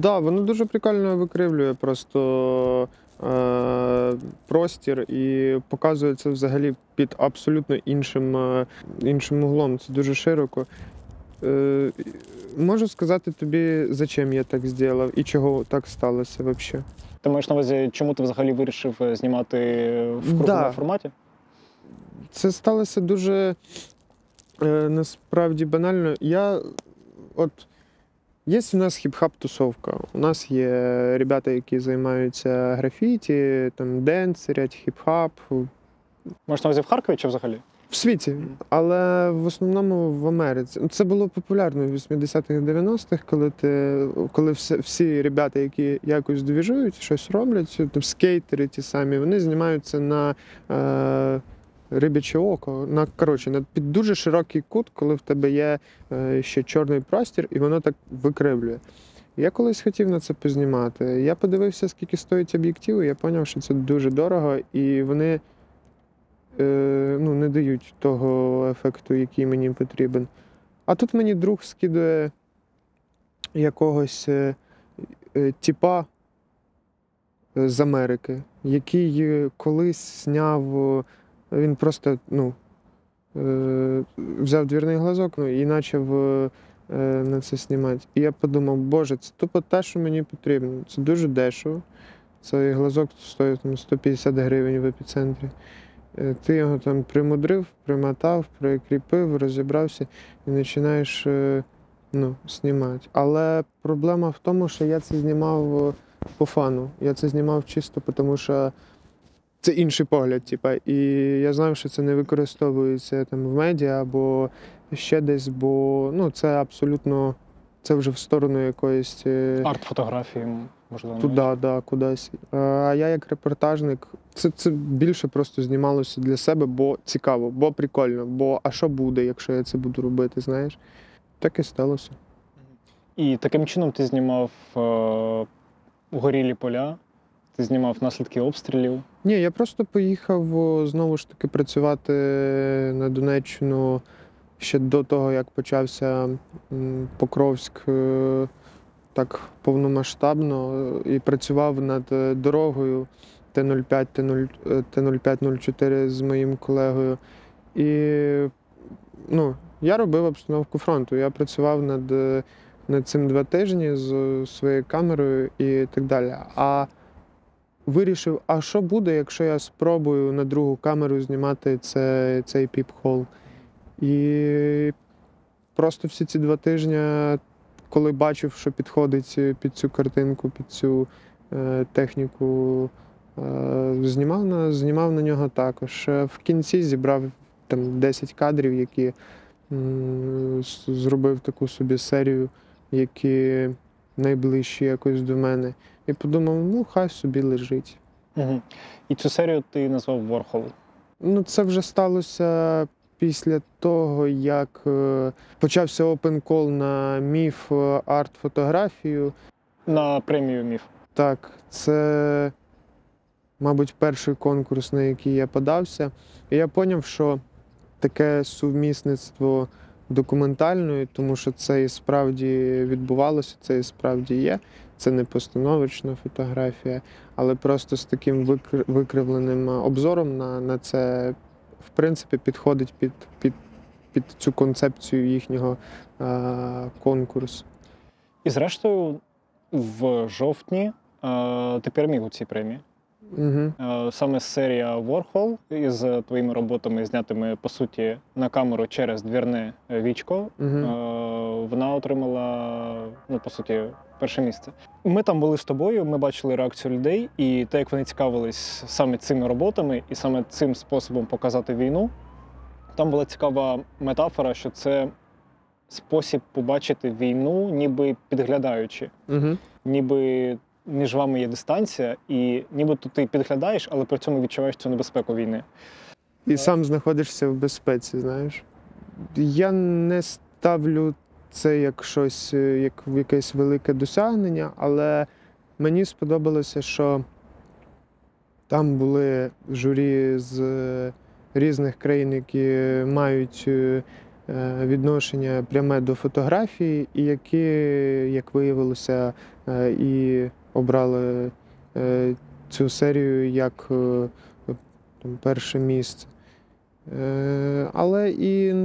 Так, воно дуже прикольно викривлює просто простір і показує це взагалі під абсолютно іншим углом. Це дуже широко. Можу сказати тобі, за чим я так зробив і чого так сталося взагалі. Ти маєш на увазі, чому ти взагалі вирішив знімати в круглому форматі? Це сталося дуже насправді банально. Є у нас хіп-хап-тусовка. У нас є ребята, які займаються графіті, там денсерять, хіп-хап. Можна на увазі в Харкові чи взагалі? В світі, але в основному в Америці. Це було популярно в 80-х, 90-х, коли всі ребята, які якось двіжують, щось роблять, там, скейтери ті самі, вони знімаються на рибяче око, під дуже широкий кут, коли в тебе є ще чорний простір, і воно так викривлює. Я колись хотів на це познімати. Я подивився, скільки стоїть об'єктив, і я зрозумів, що це дуже дорого, і вони не дають того ефекту, який мені потрібен. А тут мені друг скидує якогось тіпа з Америки, який колись зняв, він просто взяв двірний глазок і почав на це знімати. І я подумав, боже, це тупо те, що мені потрібно. Це дуже дешево. Цей глазок стоїть 150 гривень в епіцентрі. Ти його там примудрив, примотав, прикріпив, розібрався і починаєш знімати. Але проблема в тому, що я це знімав по фану. Я це знімав чисто, тому що це інший погляд. І я знав, що це не використовується там в медіа або ще десь, бо це абсолютно, це вже в сторону якоїсь Арт-фотографії, можливо. туди, кудись. А я як репортажник, це більше просто знімалося для себе, бо цікаво, бо прикольно, а що буде, якщо я це буду робити, знаєш? Так і сталося. І таким чином ти знімав горілі поля, ти знімав наслідки обстрілів? Ні, я просто поїхав знову ж таки працювати на Донеччину ще до того, як почався Покровськ так повномасштабно, і працював над дорогою Т-05-04 з моїм колегою. І я робив обстановку фронту. Я працював над цим 2 тижні з своєю камерою і так далі. А вирішив, а що буде, якщо я спробую на другу камеру знімати цей піп-хол. І просто всі ці 2 тижні, коли бачив, що підходить під цю картинку, під цю техніку, знімав на нього також. В кінці зібрав там 10 кадрів, які зробив таку собі серію, які найближчі якось до мене. І подумав, хай собі лежить. Угу. І цю серію ти назвав Ворхол? Це вже сталося після того, як почався опен-кол на міф арт-фотографію. На премію «Міф». Так, це, мабуть, перший конкурс, на який я подався. І я зрозумів, що таке сумісництво документальної, тому що це і справді відбувалося, це і справді є. Це не постановочна фотографія, але просто з таким викривленим обзором на це, в принципі, підходить під цю концепцію їхнього конкурсу. І зрештою, в жовтні ти переміг у цій премії. Угу. Саме серія Warhol із твоїми роботами, знятими, по суті, на камеру через двірне вічко, вона отримала, по суті, перше місце. Ми там були з тобою, ми бачили реакцію людей, і те, як вони цікавились саме цими роботами і саме цим способом показати війну, там була цікава метафора, що це спосіб побачити війну, ніби підглядаючи. Ніби між вами є дистанція, і нібито ти підглядаєш, але при цьому відчуваєш цю небезпеку війни. І сам знаходишся в безпеці, знаєш. Я не ставлю це як щось, як якесь велике досягнення, але мені сподобалося, що там були журі з різних країн, які мають відношення пряме до фотографії, і які, як виявилося, і обрали цю серію як перше місце. Але і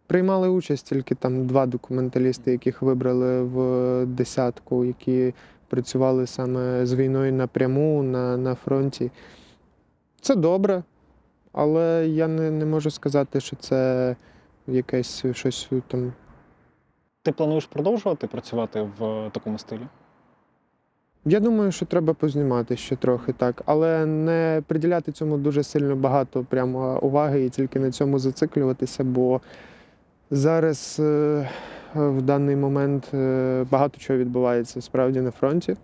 приймали участь тільки там 2 документалісти, яких вибрали в десятку, які працювали саме з війною напряму на фронті. Це добре, але я не можу сказати, що це якесь щось там Ти плануєш продовжувати працювати в такому стилі? Я думаю, що треба познімати ще трохи так, але не приділяти цьому дуже сильно багато прямо уваги і тільки на цьому зациклюватися, бо зараз в даний момент багато чого відбувається справді на фронті,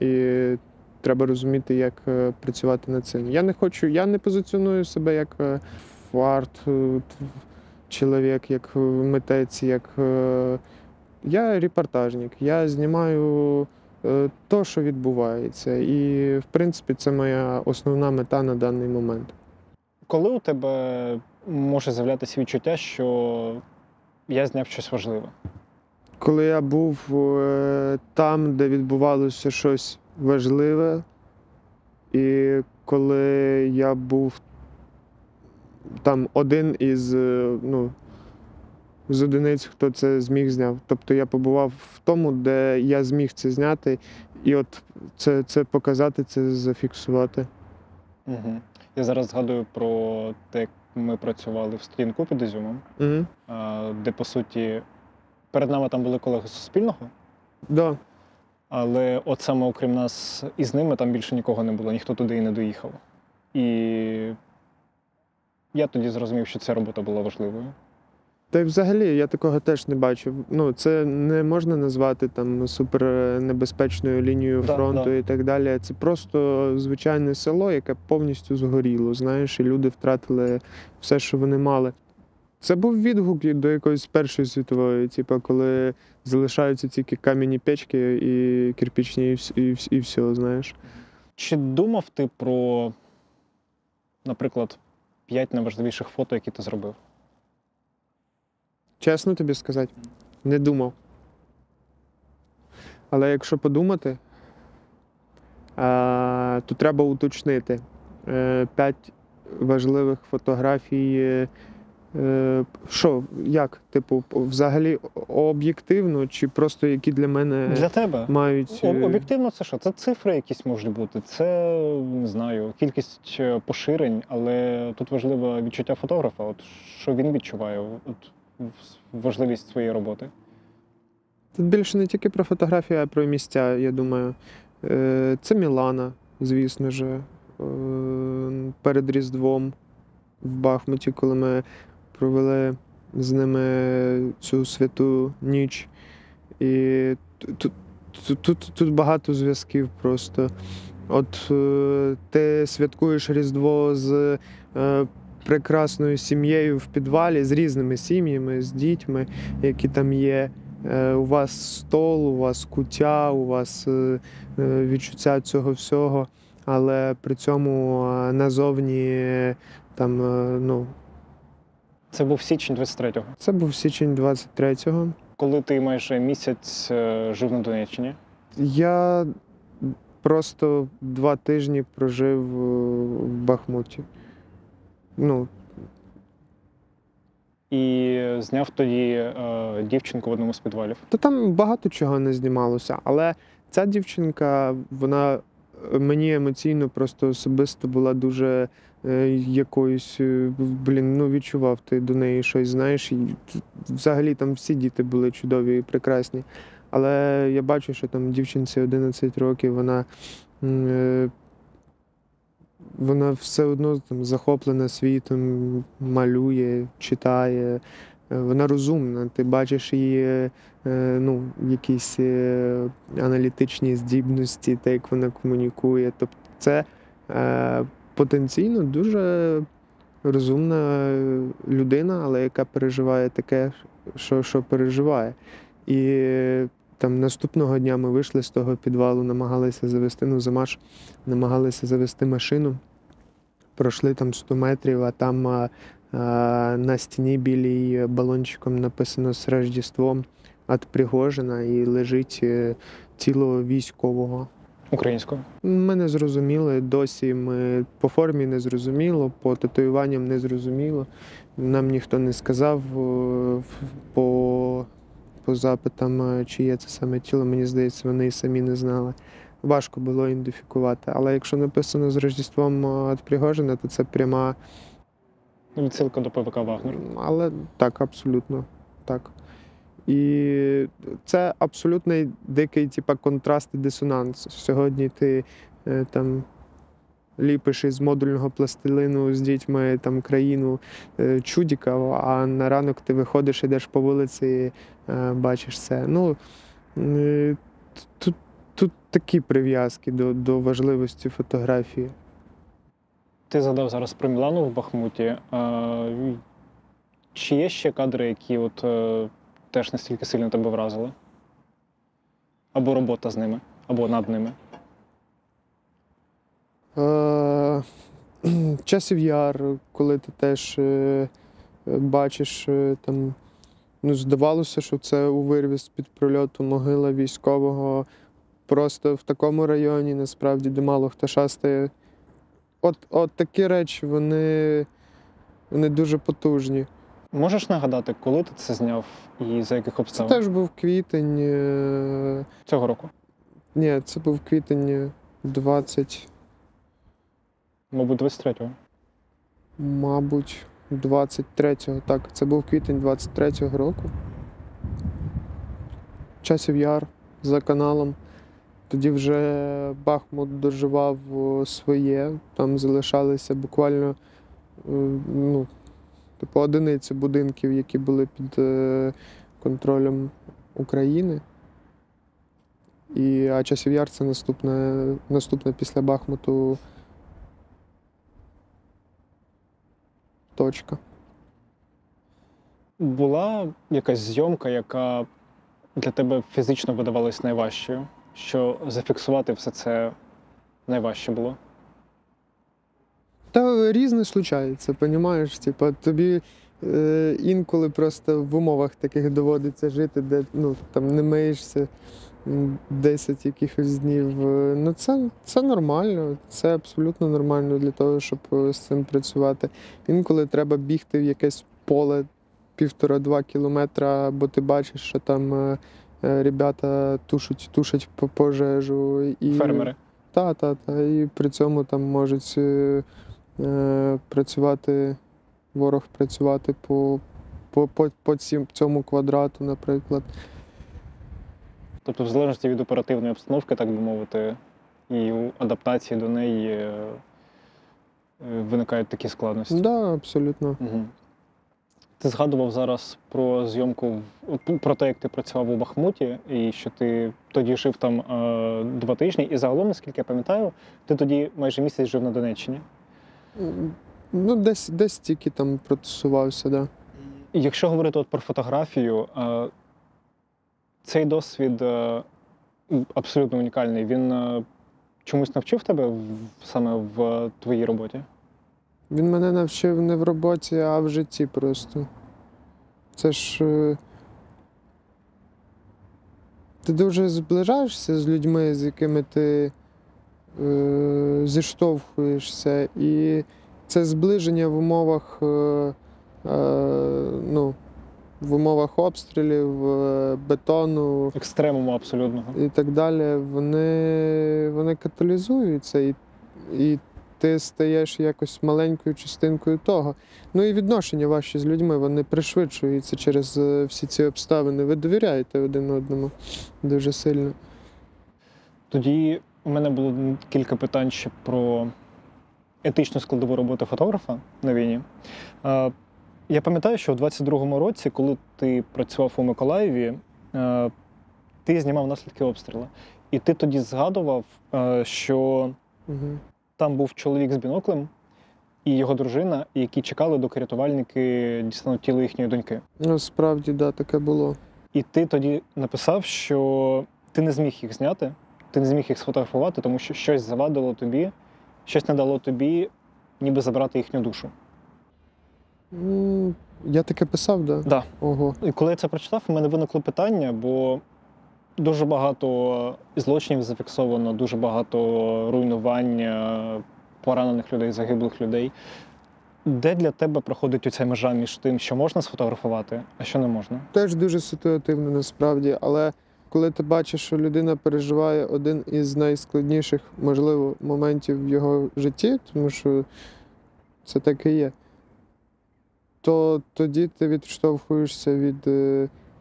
і треба розуміти, як працювати над цим. Я не позиціоную себе як арт-чоловік, як митець, як я репортажник. Я знімаю то, що відбувається. І, в принципі, це моя основна мета на даний момент. Коли у тебе може з'являтися відчуття, що я зняв щось важливе? Коли я був там, де відбувалося щось важливе, і коли я був там один із, з одиниць, хто це зміг зняв. Тобто я побував в тому, де я зміг це зняти, і от це показати, це зафіксувати. Угу. Я зараз згадую про те, як ми працювали в сторінку під Ізюмом, Угу. де, по суті, перед нами там були колеги з Суспільного, Да. але от саме окрім нас і з ними там більше нікого не було, ніхто туди і не доїхав. І я тоді зрозумів, що ця робота була важливою. Та й взагалі я такого теж не бачив. Це не можна назвати там супернебезпечною лінією фронту і так далі. Це просто звичайне село, яке повністю згоріло, знаєш, і люди втратили все, що вони мали. Це був відгук до якоїсь Першої світової, коли залишаються тільки кам'яні печки і кирпичні, і все, знаєш. Чи думав ти про, наприклад, 5 найважливіших фото, які ти зробив? Чесно тобі сказати, не думав. Але якщо подумати, то треба уточнити. 5 важливих фотографій. Що, як? Типу, взагалі об'єктивно, чи просто які для мене Для тебе? мають. Об'єктивно це що? Це цифри якісь можуть бути, це, не знаю, кількість поширень, але тут важливе відчуття фотографа, от що він відчуває, от важливість своєї роботи. Тут більше не тільки про фотографію, а й про місця, я думаю. Це Мілана, звісно ж, перед Різдвом в Бахмуті, коли ми провели з ними цю святу ніч. І тут багато зв'язків просто. От ти святкуєш Різдво з прекрасною сім'єю в підвалі, з різними сім'ями, з дітьми, які там є. У вас стол, у вас куття, у вас відчуття цього всього, але при цьому назовні там, Це був січень 23-го. Це був січень 23-го. Коли ти майже місяць жив на Донеччині? Я просто 2 тижні прожив в Бахмуті. І зняв тоді дівчинку в одному з підвалів. Та там багато чого не знімалося, але ця дівчинка, вона мені емоційно просто особисто була дуже якоюсь, відчував ти до неї щось, знаєш. І взагалі там всі діти були чудові і прекрасні. Але я бачу, що там дівчинці 11 років, вона все одно там захоплена світом, малює, читає. Вона розумна, ти бачиш її якісь аналітичні здібності, те, як вона комунікує. Тобто це потенційно дуже розумна людина, але яка переживає таке, що переживає. І там наступного дня ми вийшли з того підвалу, намагалися завести машину. Пройшли там 100 метрів, а там на стіні білій балончиком написано «З Рождеством» від Пригожина, і лежить тіло військового. Українською? Ми не зрозуміли досі, по формі не зрозуміло, по татуюванням не зрозуміло. Нам ніхто не сказав по запитам, чи є це саме тіло, мені здається, вони і самі не знали. Важко було ідентифікувати. Але якщо написано «З Рождеством» від Пригожина, то це пряма... Відсилка до ПВК «Вагнер». Але так, абсолютно, так. І це абсолютний дикий контраст і дисонанс. Сьогодні ти там ліпиш із модульного пластилину з дітьми країну чудіка, а на ранок ти виходиш, ідеш по вулиці і бачиш це. Ну, тут такі прив'язки до важливості фотографії. Ти згадав зараз про Мілану в Бахмуті. Чи є ще кадри, які теж настільки сильно тебе вразили? Або робота з ними, або над ними? Часів Яр, коли ти теж бачиш, здавалося, що це у вирві з-під прильоту могила військового просто в такому районі, насправді, де мало хто шастає. От такі речі, вони дуже потужні. Можеш нагадати, коли ти це зняв і за яких Це обставин? теж був квітень. Цього року? Ні, це був квітень 20, Мабуть, 23-го. мабуть, 23-го. Так, це був квітень 23-го року. Часів Яр за каналом. Тоді вже Бахмут доживав своє. Там залишалися буквально одиниці будинків, які були під контролем України. А Часів Яр – це наступне після Бахмуту точка. Була якась зйомка, яка для тебе фізично видавалась найважчою? Що зафіксувати все це найважче було? Та різне случається, понімаєш? Тобі інколи просто в умовах таких доводиться жити, де не миєшся 10 якихось днів. Це нормально, це абсолютно нормально для того, щоб з цим працювати. Інколи треба бігти в якесь поле 1,5-2 кілометра, бо ти бачиш, що там ребята тушать пожежу. Фермери? Так. І при цьому там можуть працювати, ворог працювати по цьому квадрату, наприклад. Тобто, в залежності від оперативної обстановки, так би мовити, і у адаптації до неї виникають такі складності? Так, да, абсолютно. Угу. Ти згадував зараз про зйомку, про те, як ти працював у Бахмуті, і що ти тоді жив там 2 тижні. І загалом, наскільки я пам'ятаю, ти тоді майже місяць жив на Донеччині. Десь тільки там протусувався, да. Якщо говорити про фотографію, цей досвід абсолютно унікальний. Він чомусь навчив тебе саме в твоїй роботі? Він мене навчив не в роботі, а в житті просто. Це ж ти дуже зближаєшся з людьми, з якими ти зіштовхуєшся. І це зближення в умовах обстрілів, бетону. Екстремуму абсолютного. І так далі. Вони каталізуються, і ти стаєш якось маленькою частинкою того. Ну і відношення ваші з людьми, вони пришвидшуються через всі ці обставини. Ви довіряєте один одному дуже сильно. Тоді у мене було кілька питань ще про етичну складову роботи фотографа на війні. Я пам'ятаю, що у 22-му році, коли ти працював у Миколаєві, ти знімав наслідки обстрілу. І ти тоді згадував, що там був чоловік з біноклем і його дружина, які чекали, доки рятувальники дістануть тіло їхньої доньки. Ну, справді, да, таке було. І ти тоді написав, що ти не зміг їх зняти, ти не зміг їх сфотографувати, тому що щось завадило тобі, щось не дало тобі ніби забрати їхню душу. Я таке писав, да? Да. Ого. І коли я це прочитав, у мене виникло питання, бо дуже багато злочинів зафіксовано, дуже багато руйнувань, поранених людей, загиблих людей. Де для тебе проходить оця межа між тим, що можна сфотографувати, а що не можна? Теж дуже ситуативно насправді, але коли ти бачиш, що людина переживає один із найскладніших, можливо, моментів в його житті, тому що це так і є, то тоді ти відштовхуєшся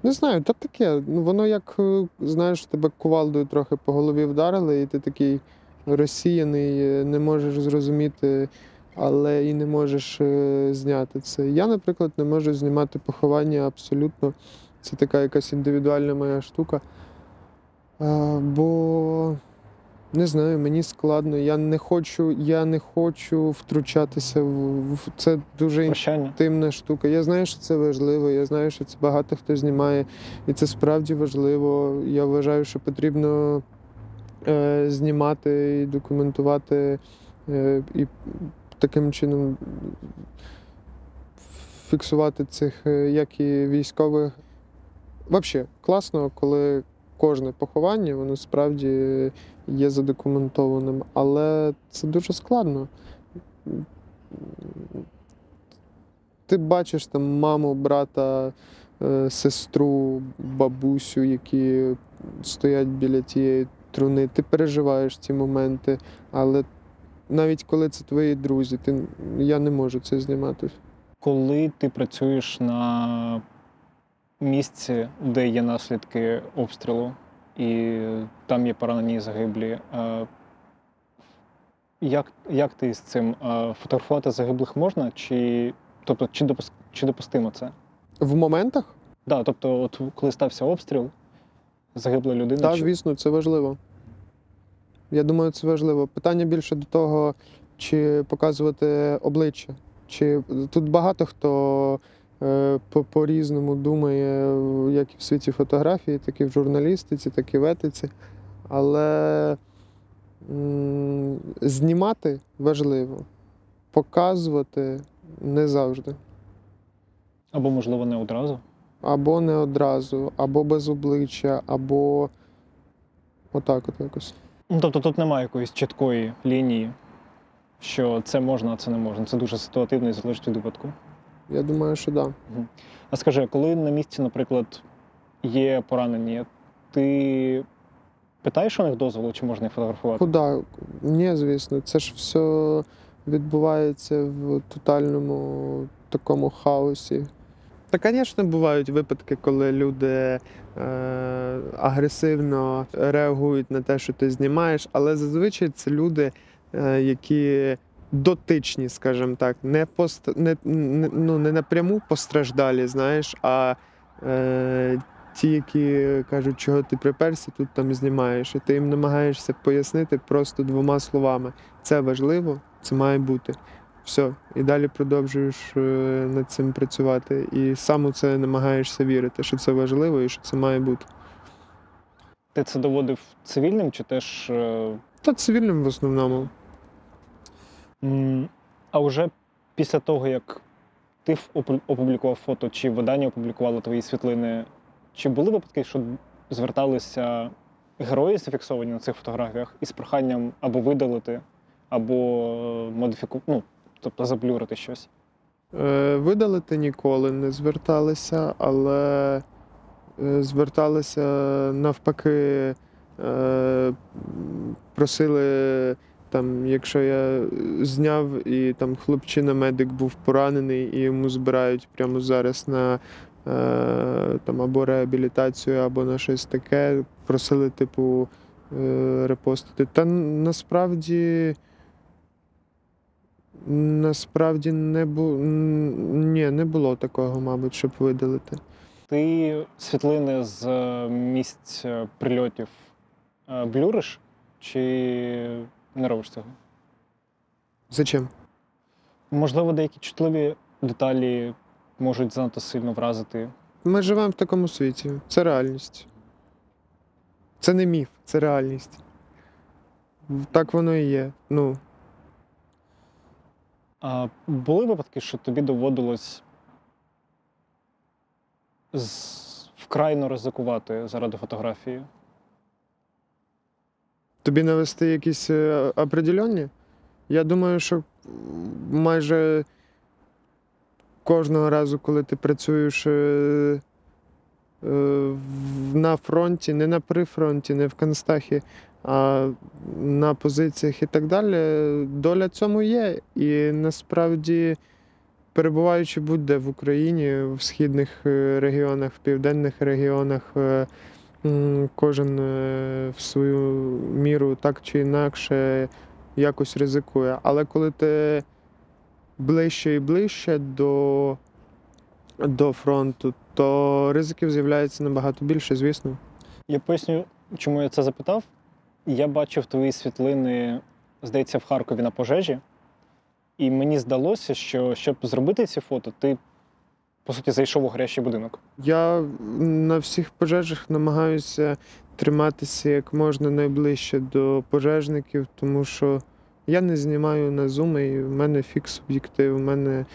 Не знаю, та таке. Ну, воно як, знаєш, тебе кувалдою трохи по голові вдарили, і ти такий розсіяний, не можеш зрозуміти, але і не можеш зняти це. Я, наприклад, не можу знімати поховання абсолютно. Це така якась індивідуальна моя штука. Бо не знаю, мені складно. Я не хочу втручатися в це дуже Прощання. інтимна штука. Я знаю, що це важливо, я знаю, що це багато хто знімає, і це справді важливо. Я вважаю, що потрібно знімати і документувати, і таким чином фіксувати цих, як і військових. Взагалі, класно, коли кожне поховання, воно справді є задокументованим, але це дуже складно. Ти бачиш там маму, брата, сестру, бабусю, які стоять біля тієї труни. Ти переживаєш ці моменти, але навіть коли це твої друзі, я не можу це знімати. Коли ти працюєш на місці, де є наслідки обстрілу, і там є поранені і загиблі, як ти з цим? Фотографувати загиблих можна? Тобто, чи допустимо це? В моментах? Да, тобто, от коли стався обстріл, загибла людина. Так, звісно, це важливо. Я думаю, це важливо. Питання більше до того, чи показувати обличчя. Тут багато хто по-різному думає, як і в світі фотографії, так і в журналістиці, так і в етиці. Але знімати важливо, показувати не завжди. Або, можливо, не одразу. Або не одразу, або без обличчя, або отак от якось. Ну, тобто тут немає якоїсь чіткої лінії, що це можна, а це не можна. Це дуже ситуативно і залежить від випадку. Я думаю, що так. Да. А скажи, коли на місці, наприклад, є поранені, ти питаєш у них дозволу, чи можна їх фотографувати? Куди? Ні, звісно. Це ж все відбувається в тотальному такому хаосі. Та, звісно, бувають випадки, коли люди агресивно реагують на те, що ти знімаєш, але зазвичай це люди, які дотичні, скажімо так, не напряму постраждалі, знаєш, а ті, які кажуть, чого ти приперся, тут там знімаєш, і ти їм намагаєшся пояснити просто двома словами. Це важливо, це має бути. Все, і далі продовжуєш над цим працювати. І сам у це намагаєшся вірити, що це важливо і що це має бути. Ти це доводив цивільним чи теж? Та цивільним в основному. А вже після того, як ти опублікував фото, чи видання опублікувало твої світлини, чи були випадки, що зверталися герої, зафіксовані на цих фотографіях, із проханням або видалити, або тобто заблюрити щось? Видалити ніколи не зверталися, але зверталися навпаки, просили, там, якщо я зняв і там хлопчина-медик був поранений і йому збирають прямо зараз на там, або реабілітацію, або на щось таке, просили, типу, репостити. Та насправді не було такого, мабуть, щоб видалити. Ти світлини з місць прильотів блюриш чи не робиш цього? Зачем? Можливо, деякі чутливі деталі можуть занадто сильно вразити. Ми живемо в такому світі. Це реальність. Це не міф, це реальність. Так воно і є. Ну. А були випадки, що тобі доводилось вкрайно ризикувати заради фотографії? Тобі навести якісь определенні? Я думаю, що майже кожного разу, коли ти працюєш на фронті, не на прифронті, не в Канстахі, а на позиціях і так далі, доля цьому є. І насправді перебуваючи будь-де в Україні, в східних регіонах, в південних регіонах, кожен в свою міру так чи інакше якось ризикує. Але коли ти ближче і ближче до фронту, то ризиків з'являється набагато більше, звісно. Я поясню, чому я це запитав. Я бачив твої світлини, здається, в Харкові на пожежі. І мені здалося, що щоб зробити ці фото, ти, по суті, зайшов у горящий будинок. Я на всіх пожежах намагаюся триматися як можна найближче до пожежників, тому що я не знімаю на зум, і в мене фікс-об'єктив,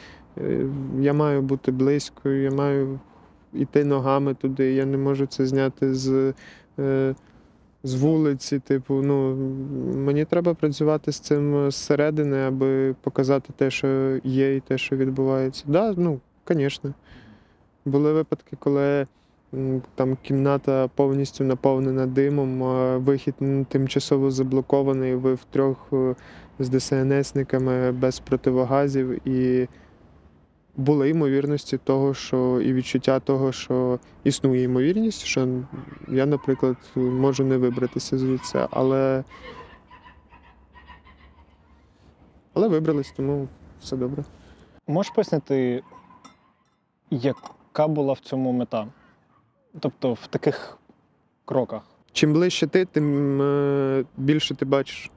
я маю бути близько, я маю йти ногами туди, я не можу це зняти з вулиці. Мені треба працювати з цим зсередини, аби показати те, що є, і те, що відбувається. Так, звісно. Були випадки, коли там кімната повністю наповнена димом, вихід тимчасово заблокований, ви втрьох з ДСНСниками без противогазів, і були ймовірності того, що і відчуття того, що існує ймовірність, що я, наприклад, можу не вибратися звідси, але вибрались, тому все добре. Можеш пояснити, яка була в цьому мета? Тобто в таких кроках? Чим ближче ти, тим більше ти бачиш.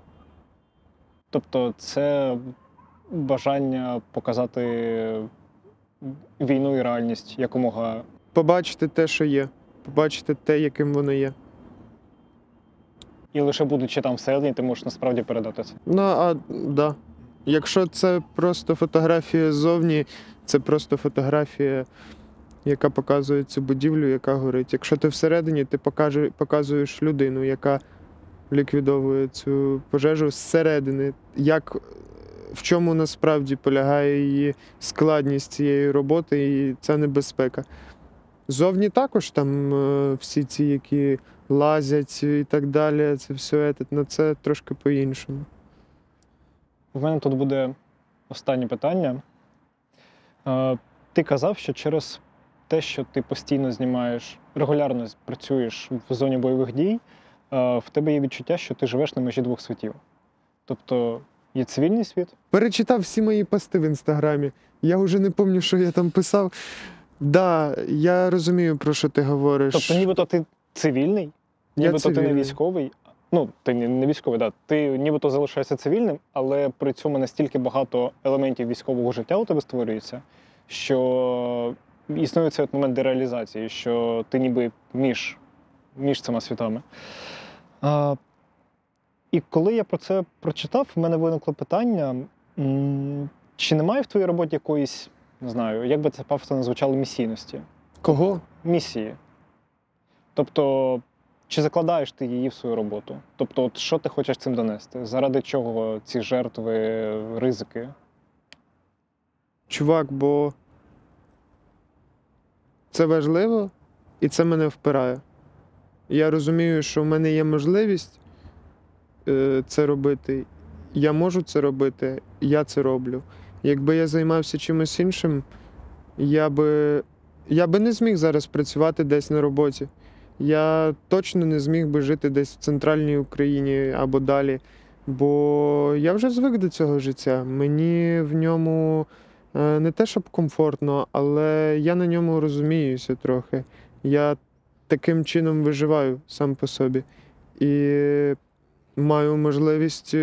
Тобто це бажання показати війну і реальність якомога. Побачити те, що є, побачити те, яким воно є. І лише будучи там всередині, ти можеш насправді передати це. Да. Якщо це просто фотографія ззовні, це просто фотографія, яка показує цю будівлю, яка горить. Якщо ти всередині, ти показуєш людину, яка ліквідовує цю пожежу зсередини. В чому насправді полягає її складність цієї роботи і ця небезпека. Зовні також там всі ці, які лазять і так далі, це все, це трошки по-іншому. В мене тут буде останнє питання. Ти казав, що через те, що ти постійно знімаєш, регулярно працюєш в зоні бойових дій, в тебе є відчуття, що ти живеш на межі двох світів. Тобто є цивільний світ. Перечитав всі мої пости в Інстаграмі. Я вже не пам'ятаю, що я там писав. Да, я розумію, про що ти говориш. Тобто нібито ти цивільний, нібито ти не військовий. Ти не військовий, да. Ти нібито залишаєшся цивільним, але при цьому настільки багато елементів військового життя у тебе створюється, що існує цей момент дереалізації, що ти ніби між цими світами. І коли я про це прочитав, в мене виникло питання, чи немає в твоїй роботі якоїсь, не знаю, як би це пафосно не звучало, місійності? Кого? Місії. Тобто, чи закладаєш ти її в свою роботу? Тобто, що ти хочеш цим донести? Заради чого ці жертви, ризики? Чувак, бо це важливо і це мене впирає. Я розумію, що в мене є можливість це робити. Я можу це робити, я це роблю. Якби я займався чимось іншим, я би не зміг зараз працювати десь на роботі. Я точно не зміг би жити десь в центральній Україні або далі, бо я вже звик до цього життя. Мені в ньому не те, щоб комфортно, але я на ньому розуміюся трохи. Я таким чином виживаю сам по собі. І маю можливість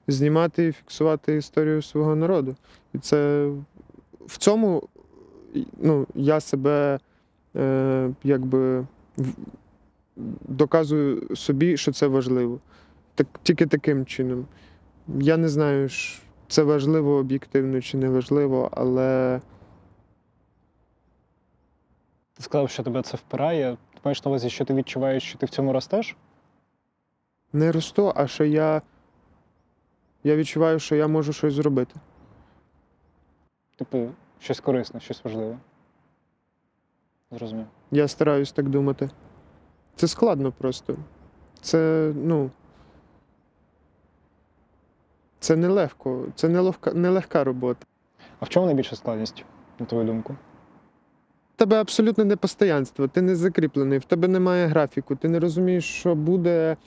знімати і фіксувати історію свого народу. І це в цьому я себе доказую собі, що це важливо. Тільки таким чином. Я не знаю, це важливо об'єктивно чи не важливо, але... Ти сказав, що тебе це впирає. Ти маєш на увазі, що ти відчуваєш, що ти в цьому ростеш? Не росту, а що я відчуваю, що я можу щось зробити. Типу, щось корисне, щось важливе. Зрозумів. Я стараюсь так думати. Це складно просто. Це нелегко. Це нелегка робота. А в чому найбільша складність, на твою думку? В тебе абсолютно непостоянство, ти не закріплений, в тебе немає графіку, ти не розумієш, що буде,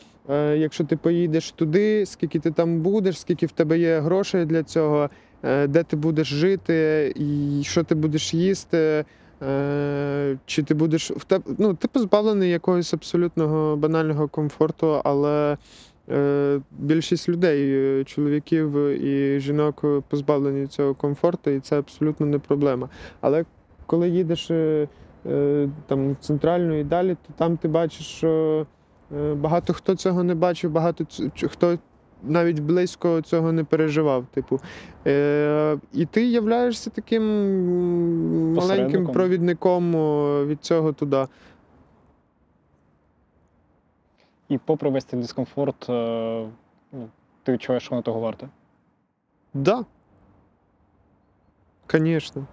якщо ти поїдеш туди, скільки ти там будеш, скільки в тебе є грошей для цього, де ти будеш жити, і що ти будеш їсти, чи ти будеш ну, ти позбавлений якогось абсолютного банального комфорту, але більшість людей, чоловіків і жінок позбавлені цього комфорту, і це абсолютно не проблема. Але коли їдеш там центрально і далі, то там ти бачиш, що багато хто цього не бачив, багато хто навіть близько цього не переживав. Типу. І ти являєшся таким маленьким Посередником. провідником від цього туди. І попри весь цей дискомфорт, ну, ти відчуваєш, що воно того варте? Да. Звісно.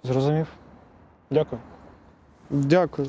Зрозумів. Дякую. Дякую.